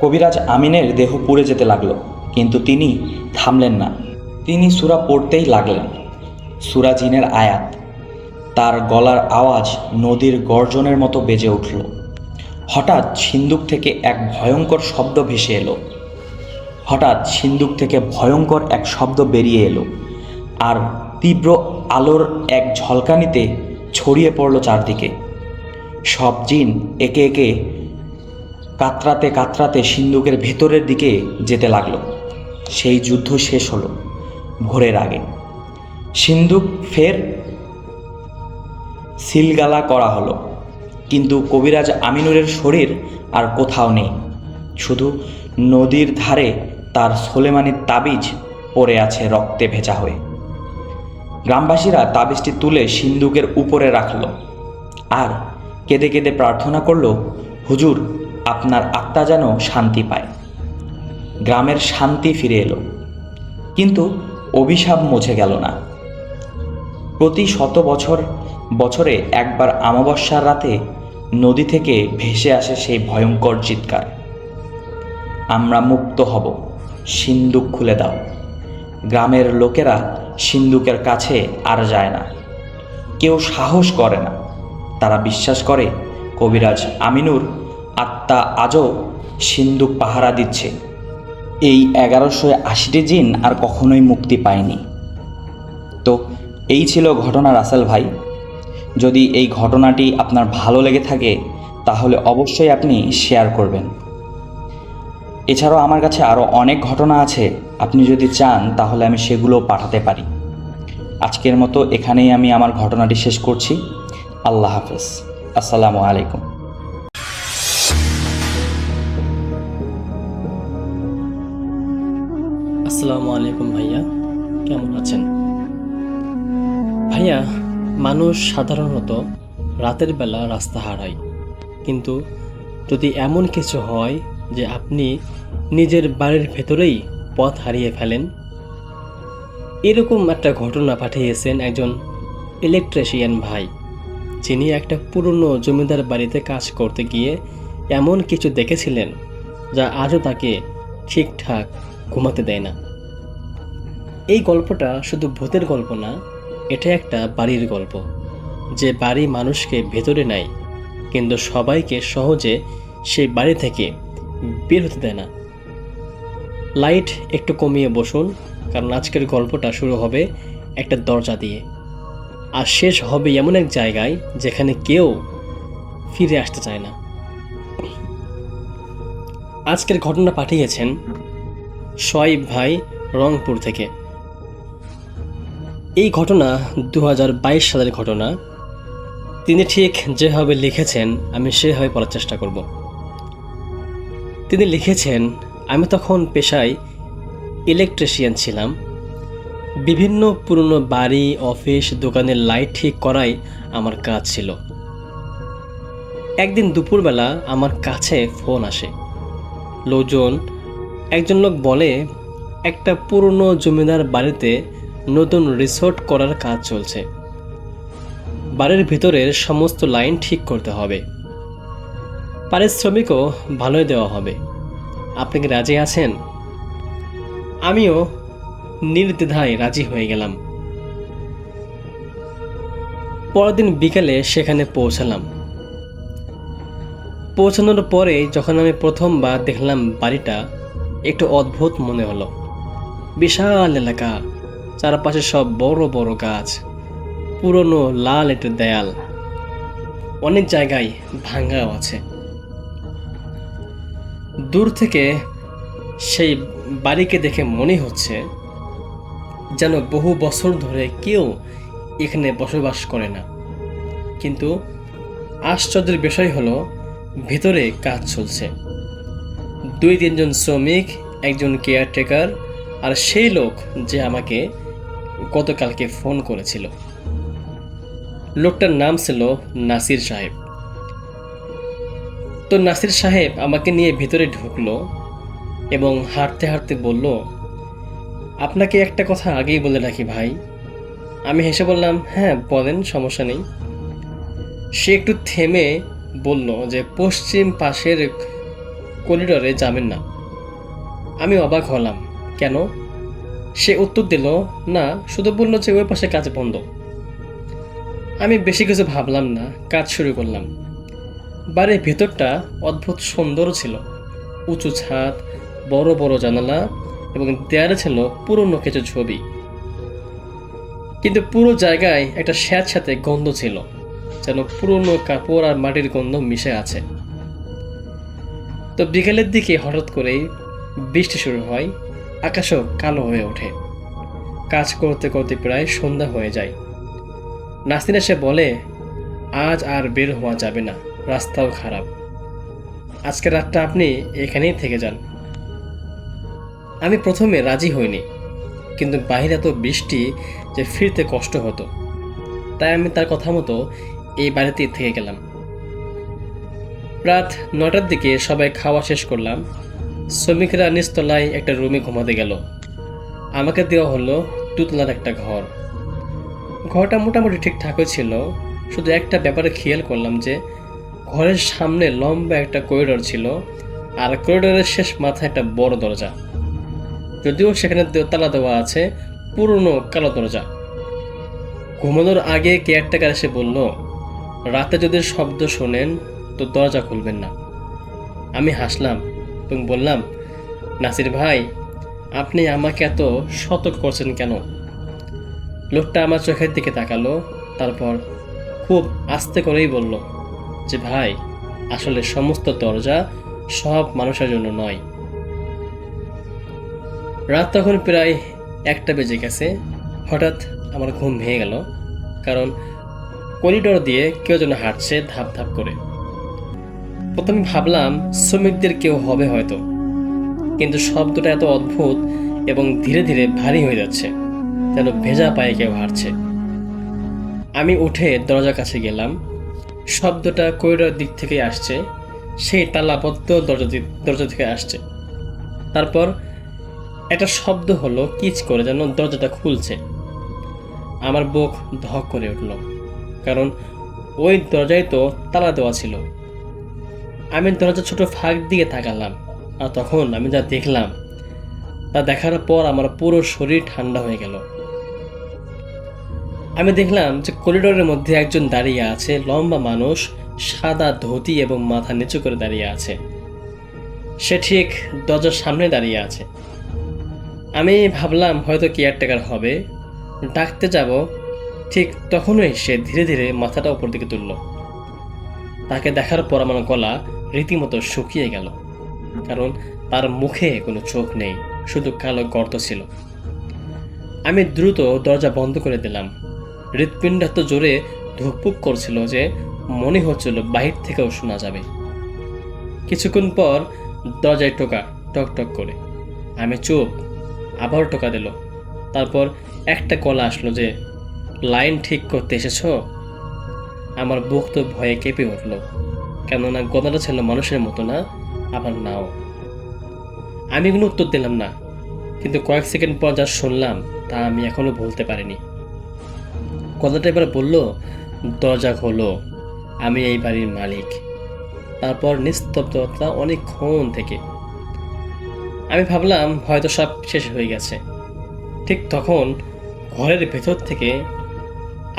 কবিরাজ আমিনের দেহ পুড়ে যেতে লাগলো, কিন্তু তিনি থামলেন না। তিনি সূরা পড়তেই লাগলেন। সূরা জিনের আয়াত। তার গলার আওয়াজ নদীর গর্জনের মতো বেজে উঠল। হঠাৎ সিন্দুক থেকে এক ভয়ঙ্কর শব্দ ভেসে এলো। বেরিয়ে এলো আর তীব্র আলোর এক ঝলকানিতে ছড়িয়ে পড়ল চারদিকে। সব জিন একে একে কাতরাতে কাতরাতে সিন্দুকের ভেতরের দিকে যেতে লাগলো। সেই যুদ্ধ শেষ হলো ভোরের আগে। সিন্দুক ফের সিলগালা করা হলো, কিন্তু কবিরাজ আমিনুরের শরীর আর কোথাও নেই। শুধু নদীর ধারে তার সোলেমানির তাবিজ পড়ে আছে রক্তে ভেজা হয়ে। গ্রামবাসীরা তাবিজটি তুলে সিন্দুকের উপরে রাখল আর কেঁদে কেঁদে প্রার্থনা করল, হুজুর আপনার আত্মা যেন শান্তি পায়। গ্রামের শান্তি ফিরে এলো, কিন্তু অভিশাপ মুছে গেল না। প্রতি বছরে একবার অমাবস্যার রাতে নদী থেকে ভেসে আসে সেই ভয়ঙ্কর চিৎকার, আমরা মুক্ত হব, সিন্দুক খুলে দাও। গ্রামের লোকেরা সিন্দুকের কাছে আর যায় না, কেউ সাহস করে না। তারা বিশ্বাস করে কবিরাজ আমিনুর আত্মা আজও সিন্দুক পাহারা দিচ্ছে। এই 1180টি জিন আর কখনোই মুক্তি পায়নি। তো এই ছিল ঘটনা রাসেল ভাই। যদি এই ঘটনাটি আপনার ভালো লেগে থাকে তাহলে অবশ্যই আপনি শেয়ার করবেন। এছাড়াও আমার কাছে আরও অনেক ঘটনা আছে, আপনি যদি চান তাহলে আমি সেগুলো পাঠাতে পারি। আজকের মতো এখানেই আমি আমার ঘটনাটি শেষ করছি। আল্লাহ হাফেজ। আসসালামু আলাইকুম। আসসালামু আলাইকুম ভাইয়া, কেমন আছেন? ভাইয়া, মানুষ সাধারণত রাতের বেলা রাস্তা হারায়, কিন্তু যদি এমন কিছু হয় যে আপনি নিজের বাড়ির ভেতরেই পথ হারিয়ে ফেলেন, এরকম একটা ঘটনা পাঠিয়েছেন একজন ইলেকট্রিশিয়ান ভাই, যিনি একটা পুরনো জমিদার বাড়িতে কাজ করতে গিয়ে এমন কিছু দেখেছিলেন যা আজও তাকে ঠিকঠাক ঘুমাতে দেয় না। এই গল্পটা শুধু ভূতের গল্প না, এটা একটা বাড়ির গল্প, যে বাড়ি মানুষকে ভেতরে নেয় কিন্তু সবাইকে সহজে সেই বাড়ি থেকে বের হতে দেয় না। লাইট একটু কমিয়ে বসুন, কারণ আজকের গল্পটা শুরু হবে একটা দরজা দিয়ে আর শেষ হবে এমন এক জায়গায় যেখানে কেউ ফিরে আসতে চায় না। আজকের ঘটনা পাঠিয়েছেন শোয়েব ভাই, রংপুর থেকে। এই ঘটনা 2022 সালের ঘটনা। তিনি ঠিক যেভাবে লিখেছেন আমি সেভাবে পড়ার চেষ্টা করব। তিনি লিখেছেন, আমি তখন পেশায় ইলেকট্রিশিয়ান ছিলাম। বিভিন্ন পুরনো বাড়ি, অফিস, দোকানের লাইট ঠিক করাই আমার কাজ ছিল। একদিন দুপুরবেলা আমার কাছে ফোন আসে। একজন লোক বলে, একটা পুরনো জমিদার বাড়িতে নতুন রিসোর্ট করার কাজ চলছে, বাড়ির ভিতরের সমস্ত লাইন ঠিক করতে হবে, পারিশ্রমিকও ভালোই দেওয়া হবে, আপনি কি রাজি আছেন? আমিও নির্দ্বিধায় রাজি হয়ে গেলাম। পরের দিন বিকেলে সেখানে পৌঁছালাম। পৌঁছানোর পরে যখন আমি প্রথমবার দেখলাম বাড়িটা, একটু অদ্ভুত মনে হলো। বিশাল এলাকা, চারপাশে সব বড় বড় গাছ, পুরনো লাল ইটের দেয়াল, অনেক জায়গায় ভাঙ্গাও আছে। দূর থেকে সেই বাড়িকে দেখে মনে হচ্ছে যেন বহু বছর ধরে কেউ এখানে বসবাস করে না। কিন্তু আশ্চর্যের বিষয় হলো ভেতরে কাজ চলছে। 2-3 জন শ্রমিক, একজন কেয়ারটেকার, আর সেই লোক যে আমাকে গতকালকে ফোন করেছিল। লোকটার নাম ছিল নাসির সাহেব। তো নাসির সাহেব আমাকে নিয়ে ভিতরে ঢুকলো এবং হাঁটতে হাঁটতে বলল, আপনাকে একটা কথা আগেই বলে রাখি ভাই। আমি হেসে বললাম, হ্যাঁ বলেন, সমস্যা নেই। সে একটু থেমে বলল যে পশ্চিম পাশের করিডরে যাবেন না। আমি অবাক হলাম, কেন? সে উত্তর দিল, না, শুধু বলল যে ওই পাশে কাজ বন্ধ। আমি বেশি কিছু ভাবলাম না, কাজ শুরু করলাম। বাড়ির ভেতরটা অদ্ভুত সুন্দর ছিল, উঁচু ছাদ, বড় বড় জানালা এবং দেয়ালে ছিল পুরনো কিছু ছবি। কিন্তু পুরো জায়গায় একটা স্যাঁতস্যাঁতে গন্ধ ছিল, যেন পুরনো কাপড় আর মাটির গন্ধ মিশে আছে। তো বিকেলের দিকে হঠাৎ করেই বৃষ্টি শুরু হয়, আকাশও কালো হয়ে ওঠে। কাজ করতে করতে প্রায় সন্ধ্যা হয়ে যায়। নাসির এসে বলে, আজ আর বের হওয়া যাবে না, রাস্তাও খারাপ, আজকে রাতটা আপনি এখানেই থেকে যান। আমি প্রথমে রাজি হইনি, কিন্তু বাইরে এত বৃষ্টি যে ফিরতে কষ্ট হতো, তাই আমি তার কথা মতো এই বাড়িতেই থেকে গেলাম। রাত 9টার দিকে সবাই খাওয়া শেষ করলাম। শ্রমিকরা নিচতলায় একটা রুমে ঘুমাতে গেল। আমাকে দেওয়া হলো দোতলার একটা ঘর। ঘরটা মোটামুটি ঠিকঠাকই ছিল, শুধু একটা ব্যাপারে খেয়াল করলাম যে ঘরের সামনে লম্বা একটা করিডোর ছিল, আর করিডোরের শেষ মাথায় একটা বড় দরজা। যদিও সেখানে তালা দেওয়া আছে, পুরনো কালো দরজা। ঘুমানোর আগে কেয়ারটেকার এসে বলল, রাতে যদি শব্দ শোনেন তো দরজা খুলবেন না। আমি হাসলাম এবং বললাম, নাসির ভাই, আপনি আমাকে এত সতর্ক করছেন কেন? লোকটা আমার চোখের দিকে তাকালো, তারপর খুব আস্তে করেই বলল যে, ভাই, আসলে সমস্ত দরজা সব মানুষের জন্য নয়। রাত তখন প্রায় 1টা বেজে গেছে। হঠাৎ আমার ঘুম ভেঙে গেল, কারণ করিডোর দিয়ে কেউ যেন হাঁটছে ধাপ ধাপ করে। প্রথমে ভাবলাম শ্রমিকদের কেউ হবে হয়তো, কিন্তু শব্দটা এত অদ্ভুত এবং ধীরে ধীরে ভারী হয়ে যাচ্ছে, যেন ভেজা পায়ে কেউ হাঁটছে। আমি উঠে দরজার কাছে গেলাম। শব্দটা করিডোর দিক থেকে আসছে, সেই তালাবদ্ধ দরজা থেকে আসছে। তারপর একটা শব্দ হলো, কিচ করে যেন দরজাটা খুলছে। আমার বুক ধক করে উঠল, কারণ ওই দরজায় তো তালা দেওয়া ছিল। আমি দরজার ছোট ফাঁক দিকে তাকালাম, আর তখন আমি যা দেখলাম তা দেখার পর আমার পুরো শরীর ঠান্ডা হয়ে গেল। আমি দেখলাম যে করিডোরের মধ্যে একজন দাঁড়িয়ে আছে, লম্বা মানুষ, সাদা ধুতি এবং মাথা নিচু করে দাঁড়িয়ে আছে। সে ঠিক দরজার সামনে দাঁড়িয়ে আছে। আমি ভাবলাম হয়তো কেয়ারটেকার হবে, ডাকতে যাব, ঠিক তখনই সে ধীরে ধীরে মাথাটা উপর দিকে তুলল। তাকে দেখার পর আমার গলা রীতিমতো শুকিয়ে গেল, কারণ তার মুখে কোনো চোখ নেই, শুধু কালো গর্ত ছিল। আমি দ্রুত দরজা বন্ধ করে দিলাম। হৃৎপিণ্ড এত জোরে ধুকপুক করছিল যে মনে হচ্ছিল বাহির থেকেও শোনা যাবে। কিছুক্ষণ পর দরজায় টোকা, টক টক করে। আমি চুপ। আবার টোকা দিল। তারপর একটা গলা আসলো যে, লাইন ঠিক করতে এসেছো? আমার বুক তো ভয়ে কেঁপে উঠল, কেননা গলাটা ছিল মানুষের মতো না, আবার নাও। আমি কোনো উত্তর দিলাম না, কিন্তু কয়েক সেকেন্ড পর যা শুনলাম তা আমি এখনো ভুলতে পারিনি। কথাটা এবার বলল, দরজা খোলো, আমি এই বাড়ির মালিক। তারপর নিস্তব্ধতা অনেকক্ষণ থেকে। আমি ভাবলাম হয়তো সব শেষ হয়ে গেছে। ঠিক তখন ঘরের ভেতর থেকে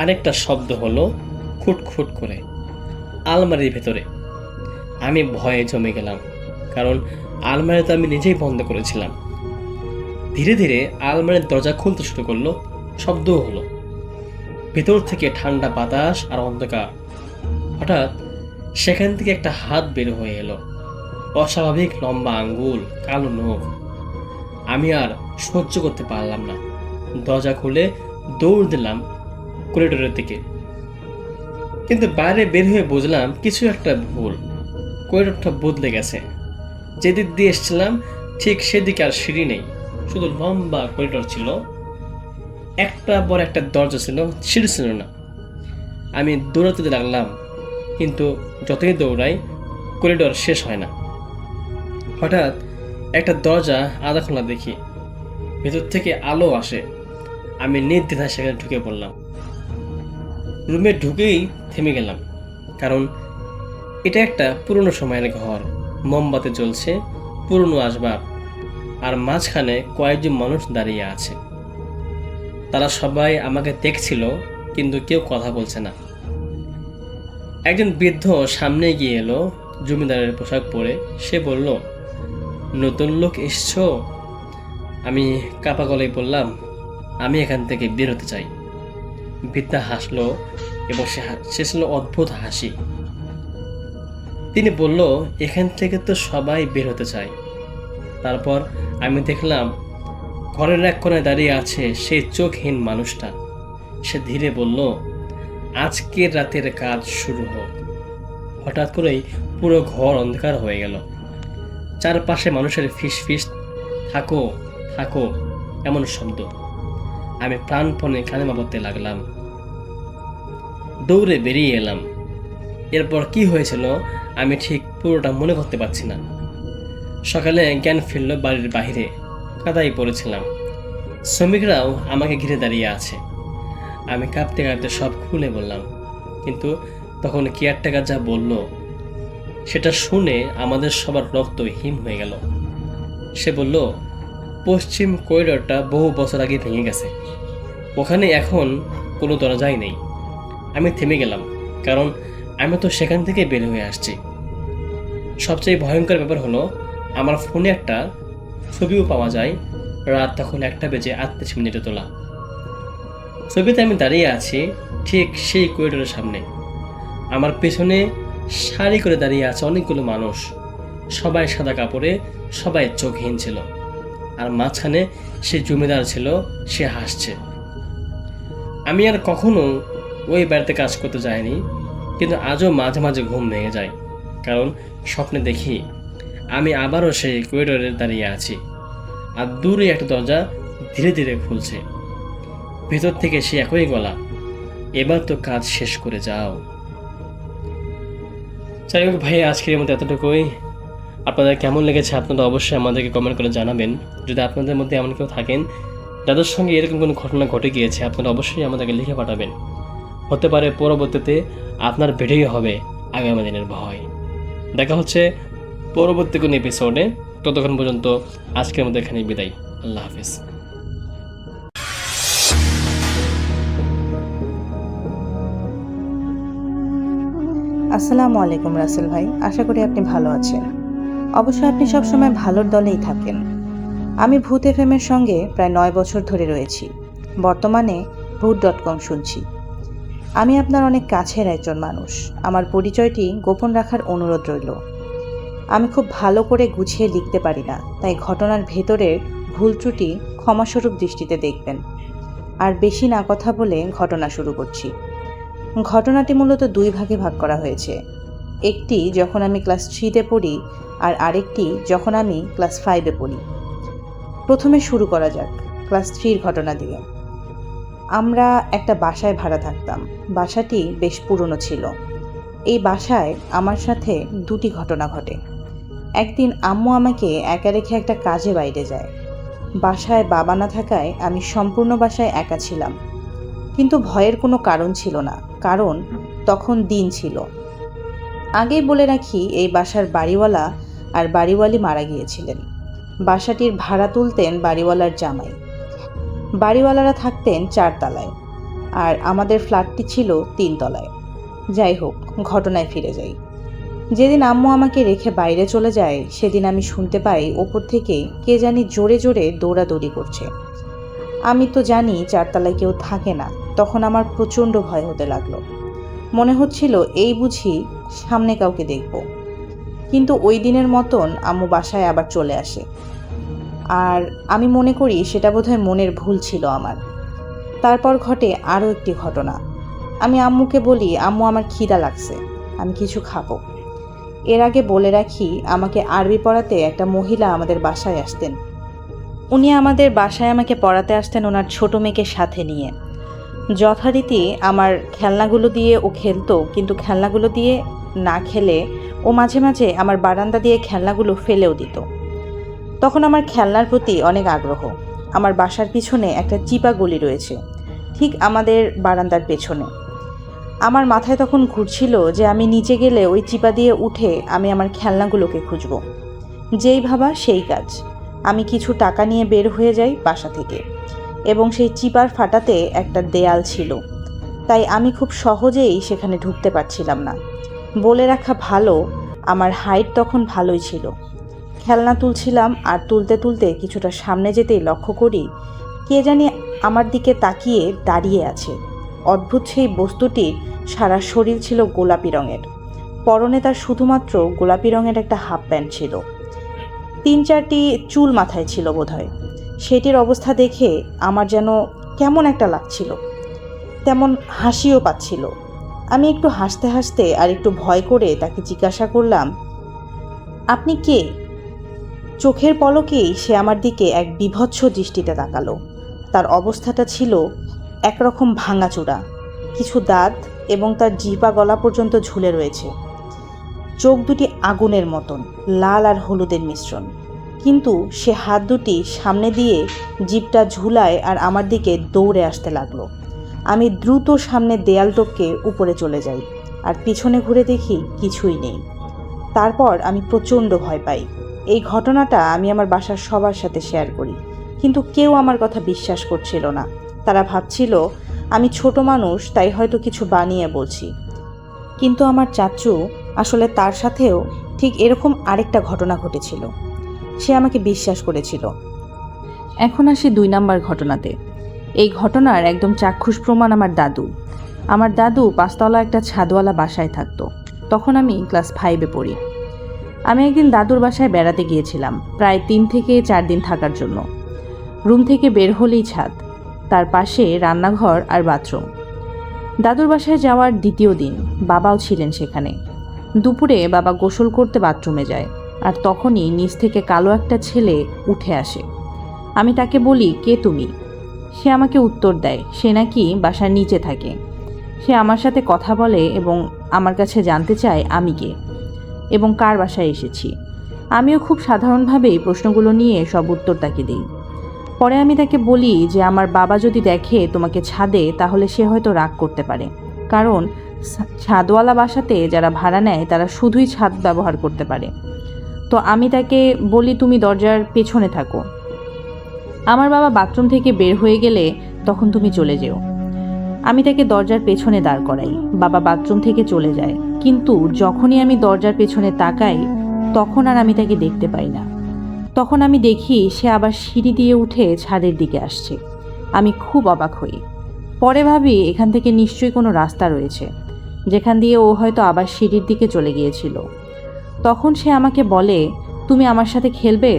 আরেকটা শব্দ হলো, খুটখুট করে, আলমারির ভেতরে। আমি ভয়ে জমে গেলাম, কারণ আলমারি তো আমি নিজেই বন্ধ করেছিলাম। ধীরে ধীরে আলমারির দরজা খুলতে শুরু করলো, শব্দও হলো। ভেতর থেকে ঠান্ডা বাতাস আর অন্ধকার। হঠাৎ সেখান থেকে একটা হাত বের হয়ে এলো, অস্বাভাবিক লম্বা আঙ্গুল, কালো নখ। আমি আর সহ্য করতে পারলাম না। দরজা খুলে দৌড় দিলাম করিডোরের দিকে। কিন্তু বাইরে বের হয়ে বুঝলাম কিছু একটা ভুল। করিডোরটা বদলে গেছে। যেদিক দিয়ে এসেছিলাম ঠিক সেদিকে আর সিঁড়ি নেই, শুধু লম্বা করিডোর ছিল। একটা পর একটা দরজা ছিল, সিঁড়ি ছিল না। আমি দৌড়াতে লাগলাম, কিন্তু যতই দৌড়াই করিডোর শেষ হয় না। হঠাৎ একটা দরজা আধা খোলা দেখি, ভেতর থেকে আলো আসে। আমি নির্দ্বিধায় সেখানে ঢুকে পড়লাম। রুমে ঢুকেই থেমে গেলাম, কারণ এটা একটা পুরনো সময়ের ঘর। মোমবাতি জ্বলছে, পুরনো আসবাব, আর মাঝখানে কয়েকজন মানুষ দাঁড়িয়ে আছে। তারা সবাই আমাকে দেখছিল, কিন্তু কেউ কথা বলছে না। একজন বৃদ্ধ সামনে গিয়ে এলো, জমিদারের পোশাক পরে। সে বলল, নতুন লোক এসছো? আমি কাপা গলায় বললাম, আমি এখান থেকে বের হতে চাই। বৃদ্ধা হাসলো, এবং সে ছিল অদ্ভুত হাসি। তিনি বলল, এখান থেকে তো সবাই বের হতে চায়। তারপর আমি দেখলাম ঘরের এক কোণায় দাঁড়িয়ে আছে সেই চোখহীন মানুষটা। সে ধীরে বলল, আজকের রাতের কাজ শুরু হোক। হঠাৎ করেই পুরো ঘর অন্ধকার হয়ে গেল। চারপাশে মানুষের ফিসফিস, থাকো থাকো এমন শব্দ। আমি প্রাণপণে কালেমা পড়তে লাগলাম। দৌড়ে বেরিয়ে এলাম। এরপর কি হয়েছিল আমি ঠিক পুরোটা মনে করতে পারছি না। সকালে জ্ঞান ফিরল বাড়ির বাইরে, কাদায় পড়েছিলাম। শ্রমিকরাও আমাকে ঘিরে দাঁড়িয়ে আছে। আমি কাঁপতে কাঁপতে সব খুলে বললাম, কিন্তু তখন কেয়ারটেকার যা বলল সেটা শুনে আমাদের সবার রক্ত হিম হয়ে গেল। সে বলল, পশ্চিম করিডোরটা বহু বছর আগে ভেঙে গেছে, ওখানে এখন কোনো দরজাই নেই। আমি থেমে গেলাম, কারণ আমি তো সেখান থেকে বের হয়ে আসছি। সবচেয়ে ভয়ঙ্কর ব্যাপার হলো, আমার ফোনে একটা ছবিও পাওয়া যায়। রাত তখন 1:38 তোলা। ছবিতে আমি দাঁড়িয়ে আছি ঠিক সেই করিডোরের সামনে। আমার পেছনে সারি করে দাঁড়িয়ে আছে অনেকগুলো মানুষ, সবাই সাদা কাপড়ে, সবাই চোখহীন ছিল। আর মাঝখানে সে জমিদার ছিল, সে হাসছে। আমি আর কখনো ওই বাড়িতে কাজ করতে যাইনি, কিন্তু আজও মাঝে মাঝে ঘুম ভেঙে যায়, কারণ স্বপ্নে দেখি আমি আবারও সেই করিডোরে দাঁড়িয়ে আছি, আর দূরে একটা দরজা ধীরে ধীরে খুলছে। ভেতর থেকে সে একই গলা, এবার তো কাজ শেষ করে যাও। যাই হোক ভাই, আজকের মতো এতটুকুই। আপনাদের কেমন লেগেছে আপনারা অবশ্যই আমাদেরকে কমেন্ট করে জানাবেন। যদি আপনাদের মধ্যে এমন কেউ থাকেন যাদের সঙ্গে এরকম কোনো ঘটনা ঘটে গিয়েছে, আপনারা অবশ্যই আমাদেরকে লিখে পাঠাবেন। হতে পারে পরবর্তীতে আপনার বেড়েই হবে আগামী দিনের ভয়। দেখা হচ্ছে পরবর্তী কোনো এপিসোডে। ততক্ষণ পর্যন্ত আজকের মতো এখানেই বিদায়। আল্লাহ হাফিজ। আসসালামু আলাইকুম রাসেল ভাই, আশা করি আপনি ভালো আছেন। অবশ্যই আপনি সবসময় ভালোর দলেই থাকেন। আমি ভূত এফএমের সঙ্গে প্রায় 9 বছর ধরে রয়েছি। বর্তমানে ভূত.com শুনছি। আমি আপনার অনেক কাছের একজন মানুষ। আমার পরিচয়টি গোপন রাখার অনুরোধ রইল। আমি খুব ভালো করে গুছিয়ে লিখতে পারি না, তাই ঘটনার ভেতরের ভুল ত্রুটি ক্ষমাস্বরূপ দৃষ্টিতে দেখবেন। আর বেশি না কথা বলে ঘটনা শুরু করছি। ঘটনাটি মূলত 2 ভাগে ভাগ করা হয়েছে। একটি যখন আমি ক্লাস 3-তে পড়ি, আর আরেকটি যখন আমি ক্লাস 5-এ পড়ি। প্রথমে শুরু করা যাক ক্লাস 3-র ঘটনা দিয়ে। আমরা একটা বাসায় ভাড়া থাকতাম। বাসাটি বেশ পুরনো ছিল। এই বাসায় আমার সাথে 2টি ঘটনা ঘটে। একদিন আম্মু আমাকে একা রেখে একটা কাজে বাইরে যায়। বাসায় বাবা না থাকায় আমি সম্পূর্ণ বাসায় একা ছিলাম। কিন্তু ভয়ের কোনো কারণ ছিল না, কারণ তখন দিন ছিল। আগেই বলে রাখি, এই বাসার বাড়িওয়ালা আর বাড়িওয়ালি মারা গিয়েছিলেন। বাসাটির ভাড়া তুলতেন বাড়িওয়ালার জামাই। বাড়িওয়ালারা থাকতেন 4 তলায়, আর আমাদের ফ্ল্যাটটি ছিল 3 তলায়। যাই হোক, ঘটনায় ফিরে যাই। যেদিন আম্মু আমাকে রেখে বাইরে চলে যায়, সেদিন আমি শুনতে পাই ওপর থেকে কে জানি জোরে জোরে দৌড়াদৌড়ি করছে। আমি তো জানি 4 তলায় কেউ থাকে না। তখন আমার প্রচণ্ড ভয় হতে লাগলো। মনে হচ্ছিল এই বুঝি সামনে কাউকে দেখব। কিন্তু ওই দিনের মতন আম্মু বাসায় আবার চলে আসে। আর আমি মনে করি সেটা বোধহয় মনের ভুল ছিল আমার। তারপর ঘটে আরও একটি ঘটনা। আমি আম্মুকে বলি, আম্মু আমার খিদা লাগছে, আমি কিছু খাবো। এর আগে বলে রাখি, আমাকে আরবি পড়াতে একটা মহিলা আমাদের বাসায় আসতেন। উনি আমাদের বাসায় আমাকে পড়াতে আসতেন ওনার ছোট মেয়েকে সাথে নিয়ে। যথারীতি আমার খেলনাগুলো দিয়ে ও খেলতো, কিন্তু খেলনাগুলো দিয়ে না খেলে ও মাঝে মাঝে আমার বারান্দা দিয়ে খেলনাগুলো ফেলেও দিত। তখন আমার খেলনার প্রতি অনেক আগ্রহ। আমার বাসার পিছনে একটা চিপা গলি রয়েছে, ঠিক আমাদের বারান্দার পেছনে। আমার মাথায় তখন ঘুরছিল যে আমি নিচে গেলে ওই চিপা দিয়ে উঠে আমি আমার খেলনাগুলোকে খুঁজব। যেই ভাবা সেই কাজ। আমি কিছু টাকা নিয়ে বের হয়ে যাই বাসা থেকে, এবং সেই চিপার ফাটাতে একটা দেয়াল ছিল, তাই আমি খুব সহজেই সেখানে ঢুকতে পারছিলাম না। বলে রাখা ভালো, আমার হাইট তখন ভালোই ছিল। খেলনা তুলছিলাম, আর তুলতে তুলতে কিছুটা সামনে যেতেই লক্ষ্য করি কে জানি আমার দিকে তাকিয়ে দাঁড়িয়ে আছে। অদ্ভুত সেই বস্তুটির সারা শরীর ছিল গোলাপি রঙের। পরনে তার শুধুমাত্র গোলাপি রঙের একটা হাফ প্যান্ট ছিল। 3-4টি চুল মাথায় ছিল বোধহয়। সেটির অবস্থা দেখে আমার যেন কেমন একটা লাগছিল, তেমন হাসিও পাচ্ছিল। আমি একটু হাসতে হাসতে আর একটু ভয় করে তাকে জিজ্ঞাসা করলাম, আপনি কে? চোখের পলকেই সে আমার দিকে এক বিভৎস দৃষ্টিতে তাকালো। তার অবস্থাটা ছিল একরকম ভাঙাচোরা, কিছু দাঁত এবং তার জিহ্বা গলা পর্যন্ত ঝুলে রয়েছে। চোখ দুটি আগুনের মতন, লাল আর হলুদের মিশ্রণ। কিন্তু সে হাত দুটি সামনে দিয়ে জিভটা ঝুলায় আর আমার দিকে দৌড়ে আসতে লাগলো। আমি দ্রুত সামনে দেয়াল টপকে উপরে চলে যাই, আর পিছনে ঘুরে দেখি কিছুই নেই। তারপর আমি প্রচণ্ড ভয় পাই। এই ঘটনাটা আমি আমার বাসার সবার সাথে শেয়ার করি, কিন্তু কেউ আমার কথা বিশ্বাস করছিল না। তারা ভাবছিল আমি ছোট মানুষ, তাই হয়তো কিছু বানিয়ে বলছি। কিন্তু আমার চাচু, আসলে তার সাথেও ঠিক এরকম আরেকটা ঘটনা ঘটেছিল। সে আমাকে বিশ্বাস করেছিল। এখন আসি 2 নাম্বার ঘটনাতে। এই ঘটনার একদম চাক্ষুষ প্রমাণ আমার দাদু। আমার দাদু 5 তলা একটা ছাদওয়ালা বাসায় থাকতো। তখন আমি ক্লাস 5-এ পড়ি। আমি একদিন দাদুর বাসায় বেড়াতে গিয়েছিলাম, প্রায় 3 থেকে 4 দিন থাকার জন্য। রুম থেকে বের হলেই ছাদ, তার পাশে রান্নাঘর আর বাথরুম। দাদুর বাসায় যাওয়ার দ্বিতীয় দিন বাবাও ছিলেন সেখানে। দুপুরে বাবা গোসল করতে বাথরুমে যায়, আর তখনই নিচ থেকে কালো একটা ছেলে উঠে আসে। আমি তাকে বলি, কে তুমি? সে আমাকে উত্তর দেয় সে নাকি বাসার নিচে থাকে। সে আমার সাথে কথা বলে এবং আমার কাছে জানতে চায় আমি কে এবং কার বাসায় এসেছি। আমিও খুব সাধারণভাবেই প্রশ্নগুলো নিয়ে সব উত্তর তাকে দিই। পরে আমি তাকে বলি যে আমার বাবা যদি দেখে তোমাকে ছাদে, তাহলে সে হয়তো রাগ করতে পারে, কারণ ছাদওয়ালা বাসাতে যারা ভাড়া নেয় তারা শুধুই ছাদ ব্যবহার করতে পারে। তো আমি তাকে বলি তুমি দরজার পেছনে থাকো, আমার বাবা বাথরুম থেকে বের হয়ে গেলে তখন তুমি চলে যেও। আমি তাকে দরজার পেছনে দাঁড় করাই। বাবা বাথরুম থেকে চলে যায়, কিন্তু যখনই আমি দরজার পেছনে তাকাই তখন আর আমি তাকে দেখতে পাই না। তখন আমি দেখি সে আবার সিঁড়ি দিয়ে উঠে ছাদের দিকে আসছে। আমি খুব অবাক হই। পরে ভাবি এখান থেকে নিশ্চয়ই কোনো রাস্তা রয়েছে, যেখান দিয়ে ও হয়তো আবার সিঁড়ির দিকে চলে গিয়েছিল। তখন সে আমাকে বলে, তুমি আমার সাথে খেলবে?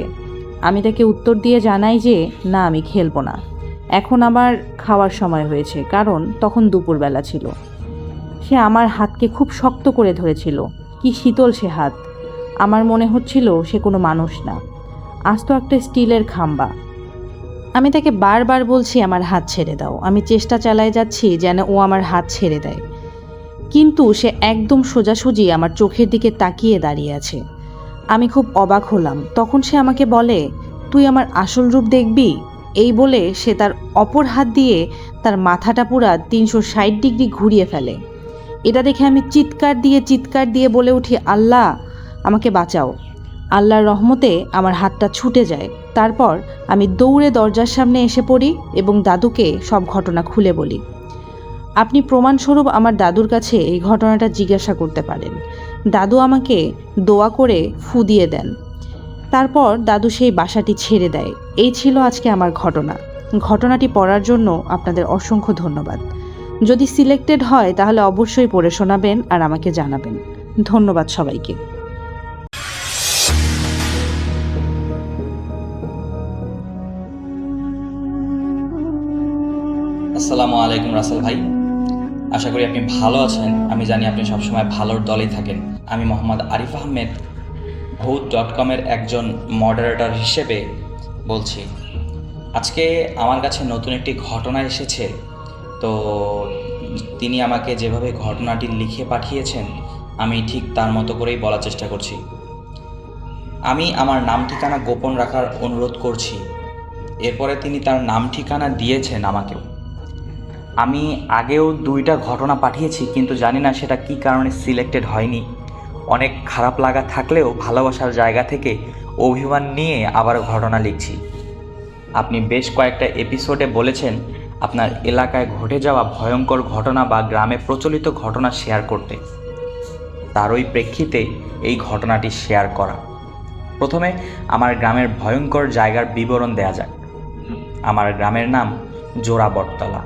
আমি তাকে উত্তর দিয়ে জানাই যে না, আমি খেলবো না, এখন আমার খাওয়ার সময় হয়েছে, কারণ তখন দুপুরবেলা ছিল। সে আমার হাতকে খুব শক্ত করে ধরেছিল। কি শীতল সে হাত! আমার মনে হচ্ছিল সে কোনো মানুষ না, আস্ত একটা স্টিলের খাম্বা। আমি তাকে বারবার বলছি আমার হাত ছেড়ে দাও। আমি চেষ্টা চালাই যাচ্ছি যেন ও আমার হাত ছেড়ে দেয়, কিন্তু সে একদম সোজাসুজি আমার চোখের দিকে তাকিয়ে দাঁড়িয়ে আছে। আমি খুব অবাক হলাম। তখন সে আমাকে বলে, তুই আমার আসল রূপ দেখবি? এই বলে সে তার অপর হাত দিয়ে তার মাথাটা পুরা 360 ডিগ্রি ঘুরিয়ে ফেলে। এটা দেখে আমি চিৎকার দিয়ে বলে উঠি, আল্লাহ আমাকে বাঁচাও। আল্লাহর রহমতে আমার হাতটা ছুটে যায়। তারপর আমি দৌড়ে দরজার সামনে এসে পড়ি এবং দাদুকে সব ঘটনা খুলে বলি। আপনি প্রমাণস্বরূপ আমার দাদুর কাছে এই ঘটনাটা জিজ্ঞাসা করতে পারেন। দাদু আমাকে দোয়া করে ফু দিয়ে দেন। তারপর দাদু সেই বাসাটি ছেড়ে দেয়। এই ছিল আজকে আমার ঘটনা। ঘটনাটি পড়ার জন্য আপনাদের অসংখ্য ধন্যবাদ। যদি সিলেক্টেড হয় তাহলে অবশ্যই পড়ে শোনাবেন আর আমাকে জানাবেন। ধন্যবাদ সবাইকে। আসসালামু আলাইকুম রাসেল ভাই, আশা করি আপনি ভালো আছেন। আমি জানি আপনি সবসময় ভালোর দলেই থাকেন। আমি মোহাম্মদ আরিফ আহমেদ, ভূত.com-এর একজন মডারেটর হিসেবে বলছি। আজকে আমার কাছে নতুন একটি ঘটনা এসেছে। তো তিনি আমাকে যেভাবে ঘটনাটি লিখে পাঠিয়েছেন আমি ঠিক তার মতো করেই বলার চেষ্টা করছি। আমি আমার নাম ঠিকানা গোপন রাখার অনুরোধ করছি। এরপরে তিনি তার নাম ঠিকানা দিয়েছেন আমাকেও। আমি আগেও 2টা ঘটনা পাঠিয়েছি, কিন্তু জানি না সেটা কী কারণে সিলেক্টেড হয়নি। অনেক খারাপ লাগা থাকলেও ভালোবাসার জায়গা থেকে অভিমান নিয়ে আবার ঘটনা লিখছি। আপনি বেশ কয়েকটা এপিসোডে বলেছেন আপনার এলাকায় ঘটে যাওয়া ভয়ঙ্কর ঘটনা বা গ্রামে প্রচলিত ঘটনা শেয়ার করতে। তারই প্রেক্ষিতে এই ঘটনাটি শেয়ার করা। প্রথমে আমার গ্রামের ভয়ঙ্কর জায়গার বিবরণ দেয়া যাক। আমার গ্রামের নাম জোড়া বটতলা,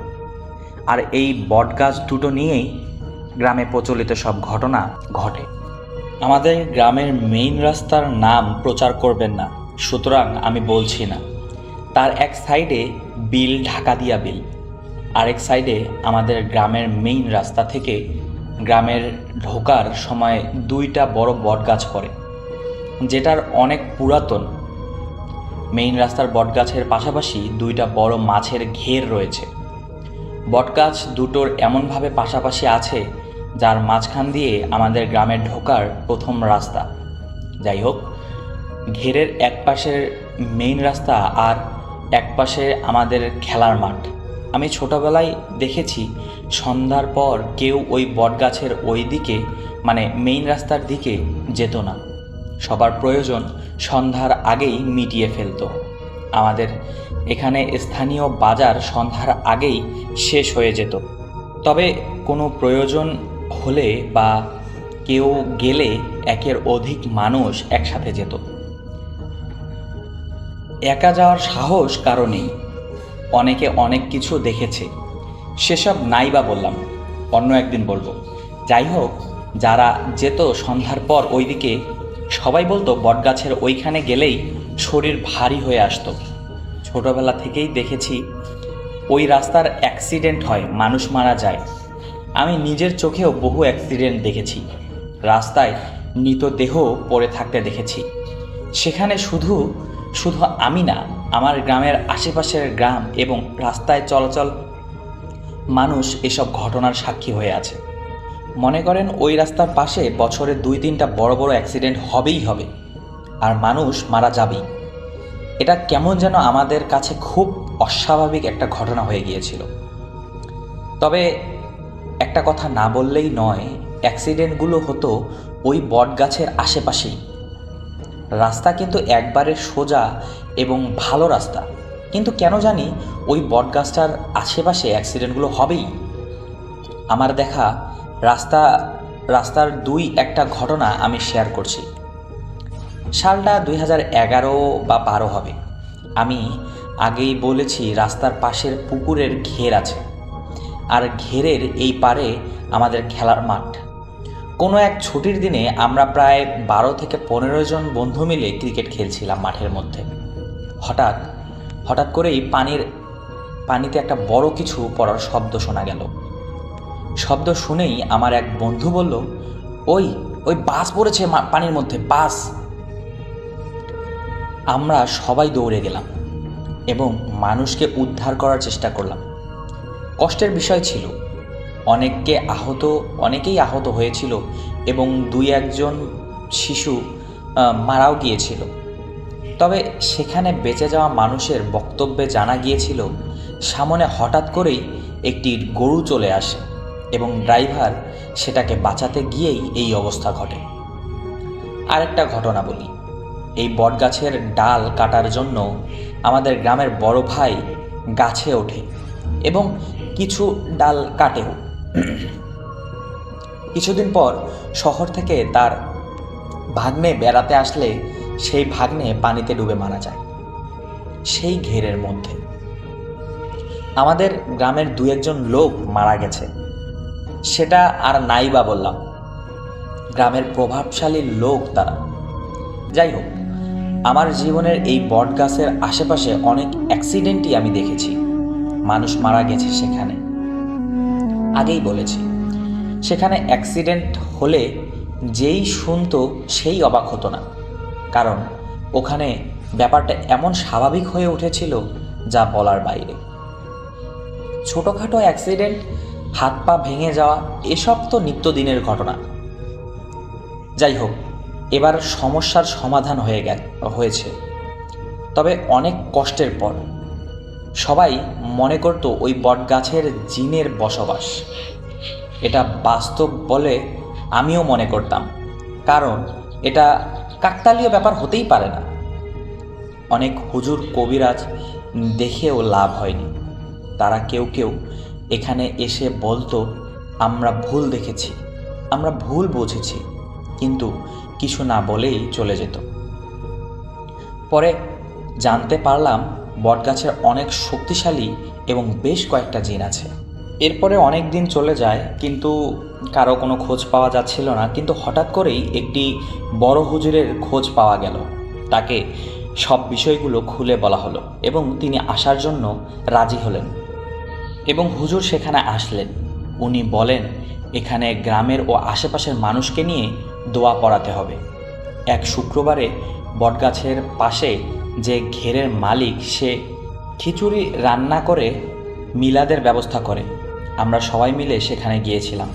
আর এই বটগাছ দুটো নিয়েই গ্রামে প্রচলিত সব ঘটনা ঘটে। আমাদের গ্রামের মেইন রাস্তার নাম প্রচার করবেন না, সুতরাং আমি বলছি না। তার এক সাইডে বিল, ঢাকা দিয়া বিল, আরেক সাইডে আমাদের গ্রামের মেইন রাস্তা থেকে গ্রামের ঢোকার সময় 2টা বড় বটগাছ পড়ে, যেটার অনেক পুরাতন। মেইন রাস্তার বটগাছের পাশাপাশি 2টা বড় মাছের ঘের রয়েছে। বটগাছ দুটোর এমনভাবে পাশাপাশি আছে যার মাঝখান দিয়ে আমাদের গ্রামে ঢোকার প্রথম রাস্তা। যাই হোক, ঘেরের এক পাশের মেইন রাস্তা আর এক পাশে আমাদের খেলার মাঠ। আমি ছোটবেলায় দেখেছি সন্ধ্যার পর কেউ ওই বটগাছের ওই দিকে মানে মেইন রাস্তার দিকে যেত না। সবার প্রয়োজন সন্ধ্যার আগেই মিটিয়ে ফেলতো। আমাদের এখানে স্থানীয় বাজার সন্ধ্যার আগেই শেষ হয়ে যেত। তবে কোনো প্রয়োজন হলে বা কেউ গেলে একের অধিক মানুষ একসাথে যেত। একা যাওয়ার সাহস কারো নেই। অনেকে অনেক কিছু দেখেছে, সেসব নাই বা বললাম, অন্য একদিন বলবো। যাই হোক, যারা যেত সন্ধ্যার পর ওইদিকে, সবাই বলতো বটগাছের ওইখানে গেলেই শরীর ভারী হয়ে আসতো। ছোটবেলা থেকেই দেখেছি ওই রাস্তার অ্যাক্সিডেন্ট হয়, মানুষ মারা যায়। আমি নিজের চোখেও বহু অ্যাক্সিডেন্ট দেখেছি। রাস্তায় মৃতদেহ পড়ে থাকতে দেখেছি। সেখানে শুধু আমি না, আমার গ্রামের আশেপাশের গ্রাম এবং রাস্তায় চলাচল মানুষ এসব ঘটনার সাক্ষী হয়ে আছে। মনে করেন ওই রাস্তার পাশে বছরে 2-3টা বড় বড় অ্যাক্সিডেন্ট হবেই হবে, আর মানুষ মারা যাবেই। এটা কেমন যেন আমাদের কাছে খুব অস্বাভাবিক একটা ঘটনা হয়ে গিয়েছিল। তবে একটা কথা না বললেই নয়, অ্যাক্সিডেন্টগুলো হতো ওই বটগাছের আশেপাশেই। রাস্তা কিন্তু একবারে সোজা এবং ভালো রাস্তা, কিন্তু কেন জানি ওই বটগাছটার আশেপাশে অ্যাক্সিডেন্টগুলো হবেই। আমার দেখা রাস্তার 2-1টা ঘটনা আমি শেয়ার করছি। সালটা 2011 বা 12 হবে। আমি আগেই বলেছি রাস্তার পাশের পুকুরের ঘের আছে, আর ঘেরের এই পারে আমাদের খেলার মাঠ। কোনো এক ছুটির দিনে আমরা প্রায় 12 থেকে 15 জন বন্ধু মিলে ক্রিকেট খেলছিলাম মাঠের মধ্যে। হঠাৎ করেই পানিতে একটা বড় কিছু পড়ার শব্দ শোনা গেল। শব্দ শুনেই আমার এক বন্ধু বলল, ওই বাস পড়েছে পানির মধ্যে, বাস। আমরা সবাই দৌড়ে গেলাম এবং মানুষকে উদ্ধার করার চেষ্টা করলাম। কষ্টের বিষয় ছিল, অনেকেই আহত হয়েছিল এবং 2-1 জন শিশু মারাও গিয়েছিল। তবে সেখানে বেঁচে যাওয়া মানুষের বক্তব্যে জানা গিয়েছিল সামনে হঠাৎ করেই একটি গরু চলে আসে এবং ড্রাইভার সেটাকে বাঁচাতে গিয়েই এই অবস্থা ঘটে। আরেকটা ঘটনা বলি। এই বটগাছের ডাল কাটার জন্য আমাদের গ্রামের বড় ভাই গাছে ওঠে এবং কিছু ডাল কাটেও। কিছুদিন পর শহর থেকে তার ভাগ্নে বেড়াতে আসলে সেই ভাগ্নে পানিতে ডুবে মারা যায় সেই ঘেরের মধ্যে। আমাদের গ্রামের 2-1 জন লোক মারা গেছে, সেটা আর নাই বা বললাম। গ্রামের প্রভাবশালী লোক তারা। যাই হোক, আমার জীবনের এই বটগাছের আশেপাশে অনেক অ্যাক্সিডেন্টই আমি দেখেছি। মানুষ মারা গেছে সেখানে। আগেই বলেছি, সেখানে অ্যাক্সিডেন্ট হলে যেই শুনতো সেই অবাক হতো না, কারণ ওখানে ব্যাপারটা এমন স্বাভাবিক হয়ে উঠেছিল যা বলার বাইরে। ছোটোখাটো অ্যাক্সিডেন্ট, হাত পা ভেঙে যাওয়া, এসব তো নিত্যদিনের ঘটনা। যাই হোক, এবার সমস্যার সমাধান হয়েছে, তবে অনেক কষ্টের পর। সবাই মনে করত ওই বটগাছের জিনের বসবাস। এটা বাস্তব বলে আমিও মনে করতাম, কারণ এটা কাকতালীয় ব্যাপার হতেই পারে না। অনেক হুজুর কবিরাজ দেখেও লাভ হয়নি। তারা কেউ এখানে এসে বলতো, আমরা ভুল দেখেছি, আমরা ভুল বুঝেছি, কিন্তু কিছু না বলেই চলে যেত। পরে জানতে পারলাম বটগাছের অনেক শক্তিশালী এবং বেশ কয়েকটা জিন আছে। এরপরে অনেক দিন চলে যায়, কিন্তু কারো কোনো খোঁজ পাওয়া যাচ্ছিল না। কিন্তু হঠাৎ করেই একটি বড় হুজুরের খোঁজ পাওয়া গেল। তাকে সব বিষয়গুলো খুলে বলা হলো এবং তিনি আসার জন্য রাজি হলেন এবং হুজুর সেখানে আসলেন। উনি বলেন, এখানে গ্রামের ও আশেপাশের মানুষকে নিয়ে দোয়া পড়াতে হবে। এক শুক্রবারে বটগাছের পাশে যে ঘেরের মালিক, সে খিচুড়ি রান্না করে মিলাদের ব্যবস্থা করে। আমরা সবাই মিলে সেখানে গিয়েছিলাম।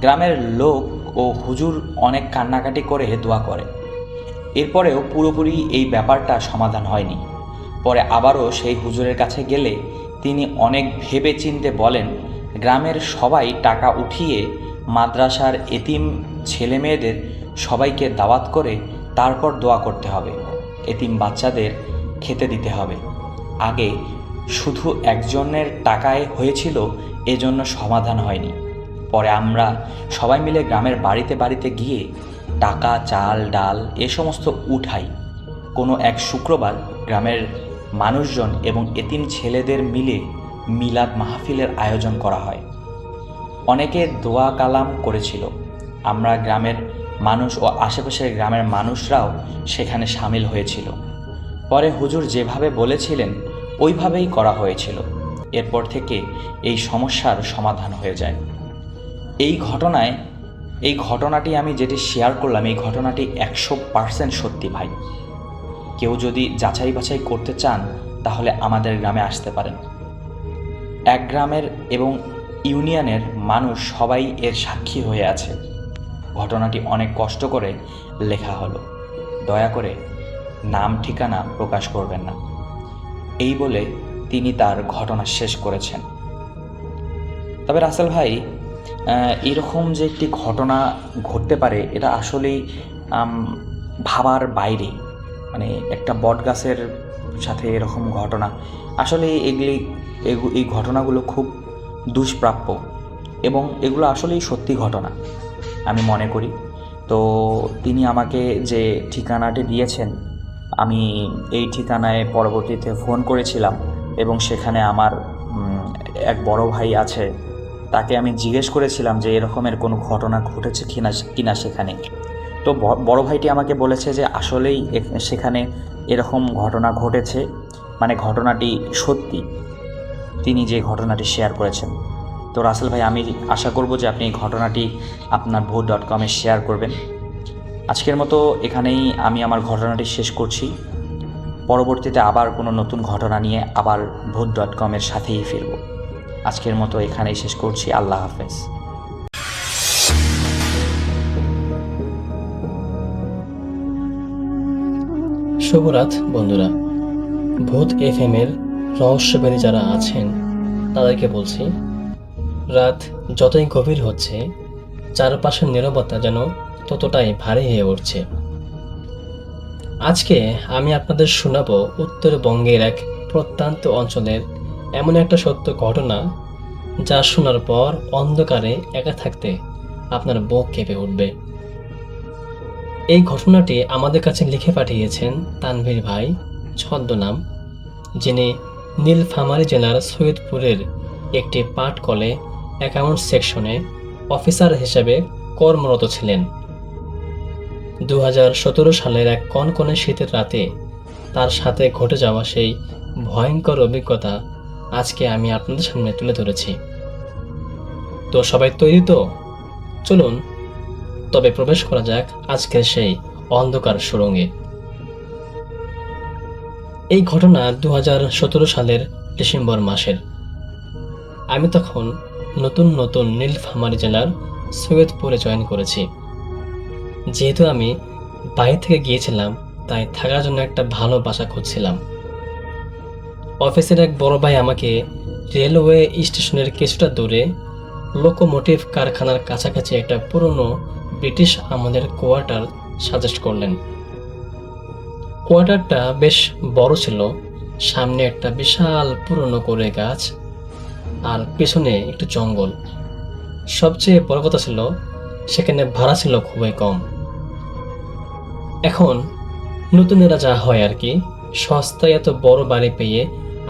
গ্রামের লোক ও হুজুর অনেক কান্নাকাটি করে দোয়া করে। এরপরেও পুরোপুরি এই ব্যাপারটা সমাধান হয়নি। পরে আবারও সেই হুজুরের কাছে গেলে তিনি অনেক ভেবে চিন্তে বলেন, গ্রামের সবাই টাকা উঠিয়ে মাদ্রাসার এতিম ছেলে মেয়েদের সবাইকে দাওয়াত করে তারপর দোয়া করতে হবে, এতিম বাচ্চাদের খেতে দিতে হবে। আগে শুধু একজনের টাকায় হয়েছিল, এজন্য সমাধান হয়নি। পরে আমরা সবাই মিলে গ্রামের বাড়িতে বাড়িতে গিয়ে টাকা, চাল, ডাল এ সমস্ত উঠাই। কোনো এক শুক্রবার গ্রামের মানুষজন এবং এতিম ছেলেদের মিলে মিলাদ মাহফিলের আয়োজন করা হয়। অনেকে দোয়া কালাম করেছিল। আমরা গ্রামের মানুষ ও আশেপাশের গ্রামের মানুষরাও সেখানে সামিল হয়েছিল। পরে হুজুর যেভাবে বলেছিলেন ওইভাবেই করা হয়েছিল। এরপর থেকে এই সমস্যার সমাধান হয়ে যায়। এই ঘটনাটি আমি যেটি শেয়ার করলাম, এই ঘটনাটি 100% সত্যি ভাই। কেউ যদি যাচাই বাছাই করতে চান তাহলে আমাদের গ্রামে আসতে পারেন। এক গ্রামের এবং ইউনিয়নের মানুষ সবাই এর সাক্ষী হয়ে আছে। ঘটনাটি অনেক কষ্ট করে লেখা হলো। দয়া করে নাম ঠিকানা প্রকাশ করবেন না, এই বলে তিনি তার ঘটনা শেষ করেছেন। তবে রাসেল ভাই, এরকম যে একটি ঘটনা ঘটতে পারে এটা আসলেই ভাবার বাইরে। মানে একটা বট গাছের সাথে এরকম ঘটনা, আসলে এই ঘটনাগুলো খুব দুষ্প্রাপ্য এবং এগুলো আসলেই সত্যি ঘটনা আমি মনে করি। তো তিনি আমাকে যে ঠিকানাটি দিয়েছেন, আমি এই ঠিকানায় পরবর্তীতে ফোন করেছিলাম এবং সেখানে আমার এক বড় ভাই আছে, তাকে আমি জিজ্ঞেস করেছিলাম যে এরকমের কোনো ঘটনা ঘটেছে কিনা সেখানে। তো বড় ভাইটি আমাকে বলেছে যে আসলেই সেখানে এরকম ঘটনা ঘটেছে, মানে ঘটনাটি সত্যি, তিনি যে ঘটনাটি শেয়ার করেছেন। তো রাসেল ভাই, আমি আশা করব যে আপনি এই ঘটনাটি আপনার ভূত.com-এ শেয়ার করবেন। আজকের মতো এখানেই আমি আমার ঘটনাটি শেষ করছি। পরবর্তীতে আবার কোনো নতুন ঘটনা নিয়ে আবার ভূত.com-এর সাথেই ফিরব। আজকের মতো এখানেই শেষ করছি। আল্লাহ হাফেজ। শুভরাত বন্ধুরা। ভূত FM এর রহস্যবাদী যারা আছেন তাদেরকে বলছি, রাত যতই গভীর হচ্ছে চারপাশের নীরবতা যেন ততটাই ভারী হয়ে উঠছে। আজকে আমি আপনাদের শোনাবো উত্তরবঙ্গের এক প্রত্যন্ত অঞ্চলের এমন একটা সত্য ঘটনা, যা শোনার পর অন্ধকারে একা থাকতে আপনার বুক কেঁপে উঠবে। এই ঘটনাটি আমাদের কাছে লিখে পাঠিয়েছেন তানভীর ভাই ছদ্মনাম, যিনি নীলফামারী জেলার সৈয়দপুরের একটি পাট কলে অ্যাকাউন্ট সেকশনে অফিসার হিসেবে কর্মরত ছিলেন। 2017 সালের এক কনকনে শীতের রাতে তার সাথে ঘটে যাওয়া সেই ভয়ঙ্কর অভিজ্ঞতা আজকে আমি আপনাদের সামনে তুলে ধরেছি। তো সবাই তৈরি তো? চলুন তবে প্রবেশ করা যাক আজকের সেই অন্ধকার সুড়ঙ্গে। এই ঘটনা 2017 সালের ডিসেম্বর মাসের। আমি তখন নতুন নীলফামারী জেলার সৈয়দপুরে জয়েন করেছি। যেহেতু আমি বাইরে থেকে গিয়েছিলাম, তাই থাকার জন্য একটা ভালো বাসা খুঁজছিলাম। অফিসের এক বড় ভাই আমাকে রেলওয়ে স্টেশনের কিছুটা দূরে লোকোমোটিভ কারখানার কাছাকাছি একটা পুরনো ব্রিটিশ আমলের কোয়ার্টার সাজেস্ট করলেন। কোয়ার্টারটা বেশ বড় ছিল, সামনে একটা বিশাল পুরনো করে গাছ আর পেছনে একটু জঙ্গল। সবচেয়ে বড় কথা ছিল সেখানে ভাড়া ছিল খুবই কম। এখন নতুনেরা যা হয় আর কি, সস্তায় এত বড় বাড়ি পেয়ে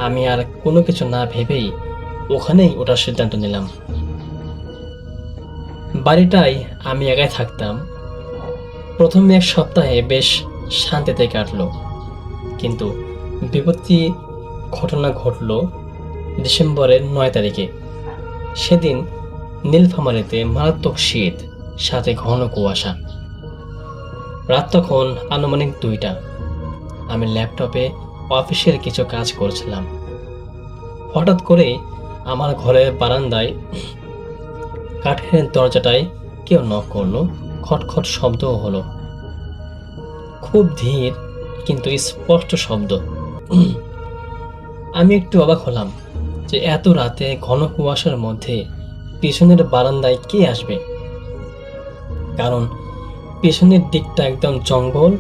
আমি আর কোনো কিছু না ভেবেই ওখানেই ওঠার সিদ্ধান্ত নিলাম। বাড়িটাই আমি একাই থাকতাম। প্রথম এক সপ্তাহে বেশ শান্তিতে কাটলো, কিন্তু বিপত্তি ঘটনা ঘটল ডিসেম্বরের 9 তারিখে। সেদিন নীলফামারীতে মারাত্মক শীত, সাথে ঘন কুয়াশা। রাত তখন আনুমানিক 2টা। আমি ল্যাপটপে অফিসের কিছু কাজ করছিলাম। হঠাৎ করে আমার ঘরের বারান্দায় কাঠের দরজাটায় কেউ নক করলো, খটখট শব্দও হলো। খুব ধীর কিন্তু স্পষ্ট শব্দ। আমি একটু অবাক হলাম যে এত রাতে ঘন কুয়াশার মধ্যে পেছনের বারান্দায় কে আসবে, কারণ পেছনের দিকটা একদম জঙ্গল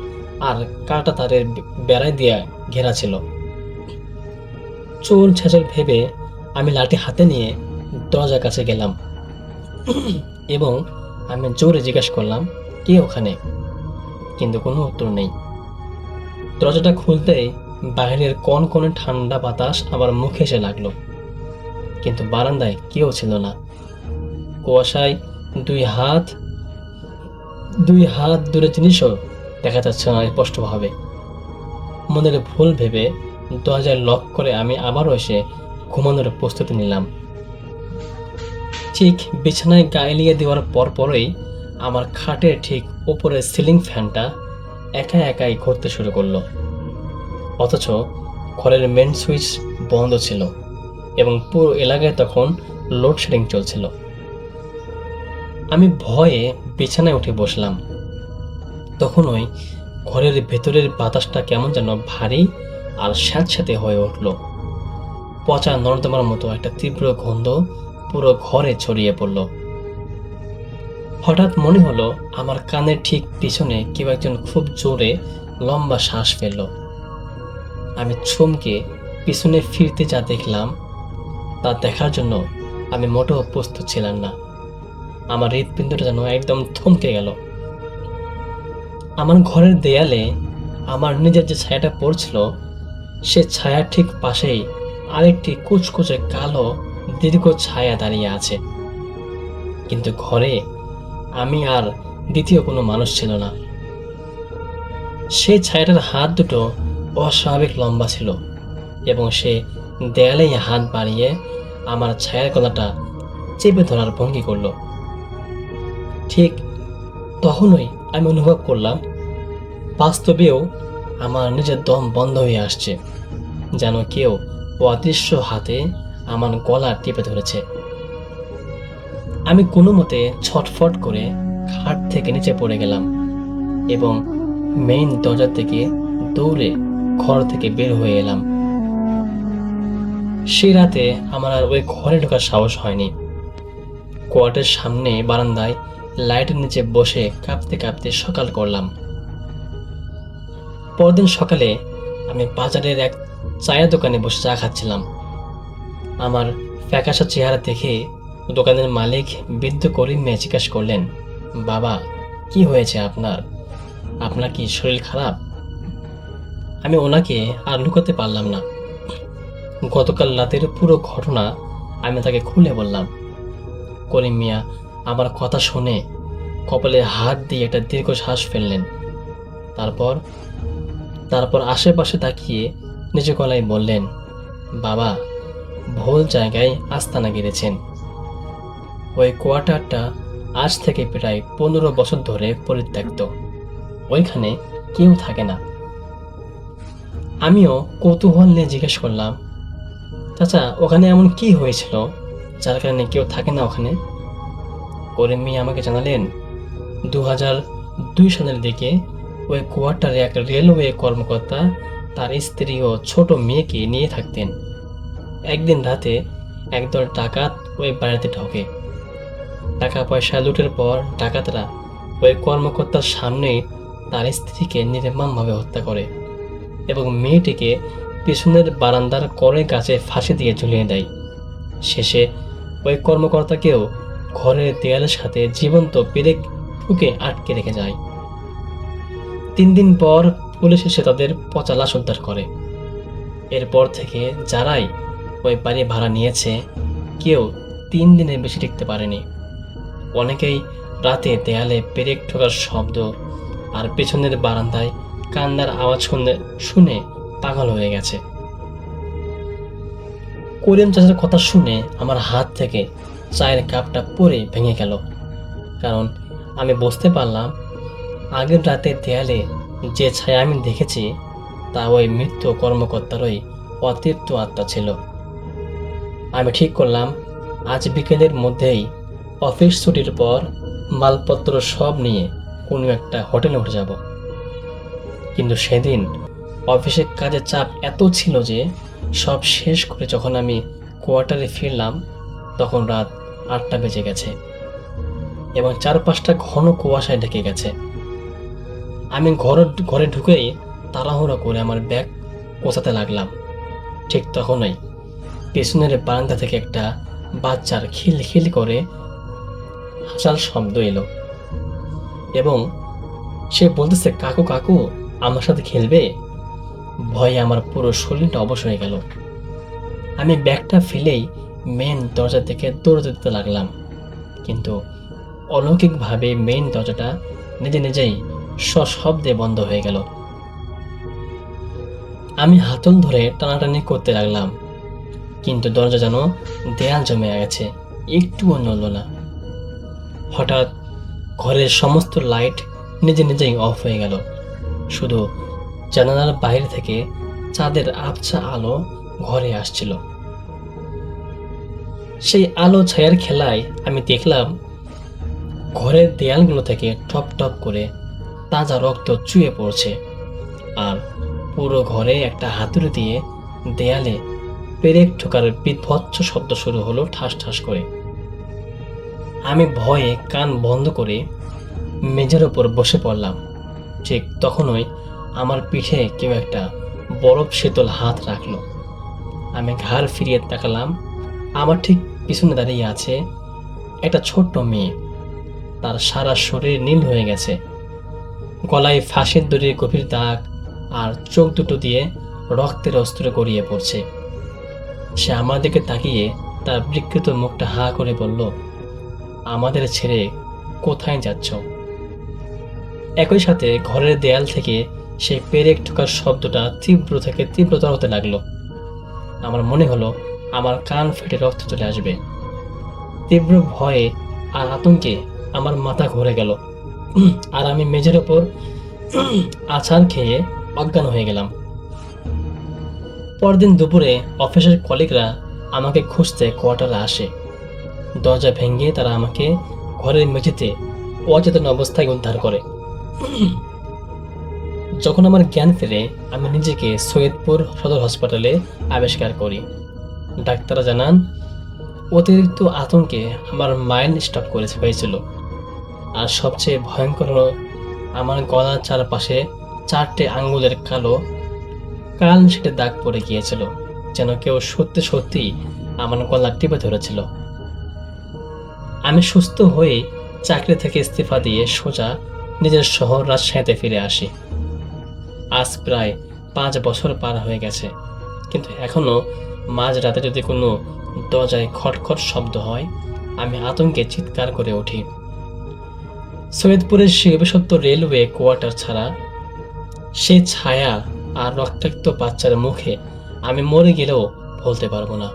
আর কাটা তারের বেড়ায় দিয়ে ঘেরা ছিল। চোর ছেঁচড় ভেবে আমি লাঠি হাতে নিয়ে দরজার কাছে গেলাম এবং আমি জোরে জিজ্ঞাসা করলাম, কে ওখানে? কিন্তু কোনো উত্তর নেই। দরজাটা খুলতেই বাইরের কনকনে ঠান্ডা বাতাস আবার মুখে এসে লাগলো, কিন্তু বারান্দায় কেউ ছিল না। কুয়াশায় দুই হাত দূরে জিনিসও দেখা যাচ্ছে না স্পষ্টভাবে। মনের ভুল ভেবে দরজায় লক করে আমি আবারও এসে ঘুমানোর প্রস্তুতি নিলাম। ঠিক বিছানায় গা এলিয়ে দেওয়ার পরপরই আমার খাটের ঠিক উপরের সিলিং ফ্যানটা একা একাই ঘুরতে শুরু করলো, অথচ ঘরের মেন সুইচ বন্ধ ছিল এবং পুরো এলাকায় তখন লোডশেডিং চলছিল। আমি ভয়ে বিছানায় উঠে বসলাম। তখনই ঘরের ভেতরের বাতাসটা কেমন যেন ভারী আর স্যাঁতস্যাঁতে হয়ে উঠল। পচা নর্দমার মতো একটা তীব্র গন্ধ পুরো ঘরে ছড়িয়ে পড়ল। হঠাৎ মনে হলো আমার কানের ঠিক পিছনে কেউ একজন খুব জোরে লম্বা শ্বাস ফেলল। আমি চমকে পিছনে ফিরতে যা দেখলাম তা দেখার জন্য আমি মোটেও প্রস্তুত ছিলাম না। আমার হৃৎপিণ্ডটা যেন একদম থমকে গেল। আমার ঘরের দেয়ালে আমার নিজের যে ছায়াটা পড়ছিল, সে ছায়ার ঠিক পাশেই আরেকটি কুচকুচে কালো দীর্ঘ ছায়া দাঁড়িয়ে আছে। কিন্তু ঘরে আমি আর দ্বিতীয় কোনো মানুষ ছিল না। সেই ছায়াটার হাত দুটো অস্বাভাবিক লম্বা ছিল এবং সে দেয়ালেই হাত বাড়িয়ে আমার ছায়ার গলাটা চেপে ধরার ভঙ্গি করলো। ঠিক তখনই আমি অনুভব করলাম বাস্তবেও আমার নিজের দম বন্ধ হয়ে আসছে, যেন কেউ অদৃশ্য হাতে আমার গলা টিপে ধরেছে। আমি কোনো মতে ছটফট করে খাট থেকে নিচে পড়ে গেলাম এবং মেইন দরজা থেকে দৌড়ে ঘর থেকে বের হয়ে এলাম। সেই রাতে আমার আর ওই ঘরে ঢোকার সাহস হয়নি। কোয়ার্টের সামনে বারান্দায় লাইটের নিচে বসে কাঁপতে কাঁপতে সকাল করলাম। পরদিন সকালে আমি বাজারের এক চায়ের দোকানে বসে চা খাচ্ছিলাম। আমার ফ্যাকাশা চেহারা দেখে দোকানের মালিক বৃদ্ধ করিম মেয়ে জিজ্ঞাসা করলেন, বাবা, কি হয়েছে আপনার? আপনার কি শরীর খারাপ? আমি ওনাকে আর লুকাতে পারলাম না। গতকাল রাতের পুরো ঘটনা আমি তাকে খুলে বললাম। করিম মিয়া আমার কথা শুনে কপালে হাত দিয়ে একটা দীর্ঘশ্বাস ফেললেন। তারপর আশেপাশে তাকিয়ে নিচু গলায় বললেন, বাবা, ভুল জায়গায় আস্তানা গেড়েছেন। ওই কোয়ার্টারটা আজ থেকে প্রায় 15 বছর ধরে পরিত্যক্ত। ওইখানে কেউ থাকে না। আমিও কৌতূহল নিয়ে জিজ্ঞেস করলাম, চাচা, ওখানে এমন কি হয়েছিল যার কারণে কেউ থাকে না ওখানে? করিম মিয়া আমাকে জানালেন, 2002 সালের দিকে ওই কোয়ার্টারে এক রেলওয়ে কর্মকর্তা তার স্ত্রী ও ছোট মেয়েকে নিয়ে থাকতেন। একদিন রাতে একদল ডাকাত ওই বাড়িতে ঢোকে। টাকা পয়সা লুটের পর ডাকাতরা ওই কর্মকর্তার সামনেই তার স্ত্রীকে নির্মমভাবে হত্যা করে এবং মেয়েটিকে পিছনের বারান্দার করে গাছে ফাঁসি দিয়ে ঝুলিয়ে দেয়। শেষে ওই কর্মকর্তাকেও ঘরের দেয়ালের সাথে জীবন্ত পেরেক ঠুকে আটকে রেখে যায়। 3 দিন পর পুলিশ এসে তাদের পচা লাশ উদ্ধার করে। এরপর থেকে যারাই ওই বাড়ি ভাড়া নিয়েছে কেউ 3 দিনের বেশি টিকতে পারেনি। অনেকেই রাতে দেয়ালে পেরেক ঠোকার শব্দ আর পেছনের বারান্দায় কান্নার আওয়াজ শুনে পাগল হয়ে গেছে। করিম চাচার কথা শুনে আমার হাত থেকে চায়ের কাপটা পরে ভেঙে গেল, কারণ আমি বুঝতে পারলাম আগের রাতে দেয়ালে যে ছায়া আমি দেখেছি তা ওই মৃত্যু কর্মকর্তারই অতৃপ্ত আত্মা ছিল। আমি ঠিক করলাম আজ বিকেলের মধ্যেই অফিস ছুটির পর মালপত্র সব নিয়ে কোনো একটা হোটেলে উঠে যাব। কিন্তু সেদিন অফিসের কাজের চাপ এত ছিল যে সব শেষ করে যখন আমি কোয়ার্টারে ফিরলাম তখন রাত 8টা বেজে গেছে এবং চারপাশটা ঘন কুয়াশায় ঢেকে গেছে। আমি ঘরে ঢুকেই তাড়াহুড়ো করে আমার ব্যাগ গোছাতে লাগলাম। ঠিক তখনই পেছনের বারান্দা থেকে একটা বাচ্চার খিলখিল করে হাসার শব্দ এলো এবং সে বলতেছে, কাকু কাকু আমার সাথে খেলবে? ভয়ে আমার পুরো শরীরটা অবশ হয়ে গেল। আমি ব্যাগটা ফেলেই মেন দরজা থেকে দৌড়তে দিতে লাগলাম, কিন্তু অলৌকিকভাবে মেইন দরজাটা নিজে নিজেই সশব্দে বন্ধ হয়ে গেল। আমি হাতল ধরে টানাটানি করতে লাগলাম, কিন্তু দরজা যেন দেয়াল জমে গেছে, একটুও নড়ল না। হঠাৎ ঘরের সমস্ত লাইট নিজে নিজেই অফ হয়ে গেল। শুধু জানালার বাইরে থেকে চাঁদের আবছা আলো ঘরে আসছিল। সেই আলো ছায়ার খেলায় আমি দেখলাম ঘরের দেয়ালগুলো থেকে টপ টপ করে তাজা রক্ত চুয়ে পড়ছে, আর পুরো ঘরে একটা হাতুড়ি দিয়ে দেয়ালে পেরেক ঠোকার বিভৎস শব্দ শুরু হলো, ঠাস ঠাস করে। আমি ভয়ে কান বন্ধ করে মেঝের ওপর বসে পড়লাম। ঠিক তখনই আমার পিঠে কেউ একটা বরফ শীতল হাত রাখলো। আমি ঘাড় ফিরিয়ে তাকালাম। আমার ঠিক পিছনে দাঁড়িয়ে আছে একটা ছোট্ট মেয়ে। তার সারা শরীর নীল হয়ে গেছে, গলায় ফাঁসির দড়ির গভীর দাগ, আর চোখ দুটো দিয়ে রক্তের অস্ত্র গড়িয়ে পড়ছে। সে আমার দিকে তাকিয়ে তার বিকৃত মুখটা হা করে বলল, আমাদের ছেড়ে কোথায় যাচ্ছ? একই সাথে ঘরের দেয়াল থেকে সেই পেরেক ঠোকার শব্দটা তীব্র থেকে তীব্রতর হতে লাগলো। আমার মনে হলো আমার কান ফেটে রক্ত চলে আসবে। তীব্র ভয়ে আর আতঙ্কে আমার মাথা ঘুরে গেল, আর আমি মেঝের ওপর আছাড় খেয়ে অজ্ঞান হয়ে গেলাম। পরদিন দুপুরে অফিসের কলিগরা আমাকে খুঁজতে কোয়ার্টারে আসে। দরজা ভেঙে তারা আমাকে ঘরের মেঝেতে অচেতন অবস্থায় উদ্ধার করে। যখন আমার জ্ঞান ফেরে আমি নিজেকে সৈয়দপুর সদর হাসপাতালে আবিষ্কার করি। ডাক্তাররা জানান অতিরিক্ত আতঙ্কে আমার মাইন্ড স্টপ হয়েছিল, আর সবচেয়ে ভয়ঙ্কর হলো আমার গলার চারপাশে 4টে আঙ্গুলের কাল সেটে দাগ পড়ে গিয়েছিল, যেন কেউ সত্যি সত্যি আমার গলা টিপে ধরেছিল। আমি সুস্থ হয়ে চাকরি থেকে ইস্তফা দিয়ে সোজা নিজের শহর রাজশাহীতে ফিরে আসি। আজ প্রায় 5 বছর পার হয়ে গেছে, কিন্তু এখনো মাঝরাতে যদি কোনো দরজায় খটখট শব্দ হয় আমি আতঙ্কে চিৎকার করে উঠি। সৈয়দপুরের শিবসত্য রেলওয়ে কোয়ার্টার ছাড়া সেই ছায়া আর রক্তাক্ত বাচ্চার মুখে আমি মরে গেলেও ভুলতে পারবো না।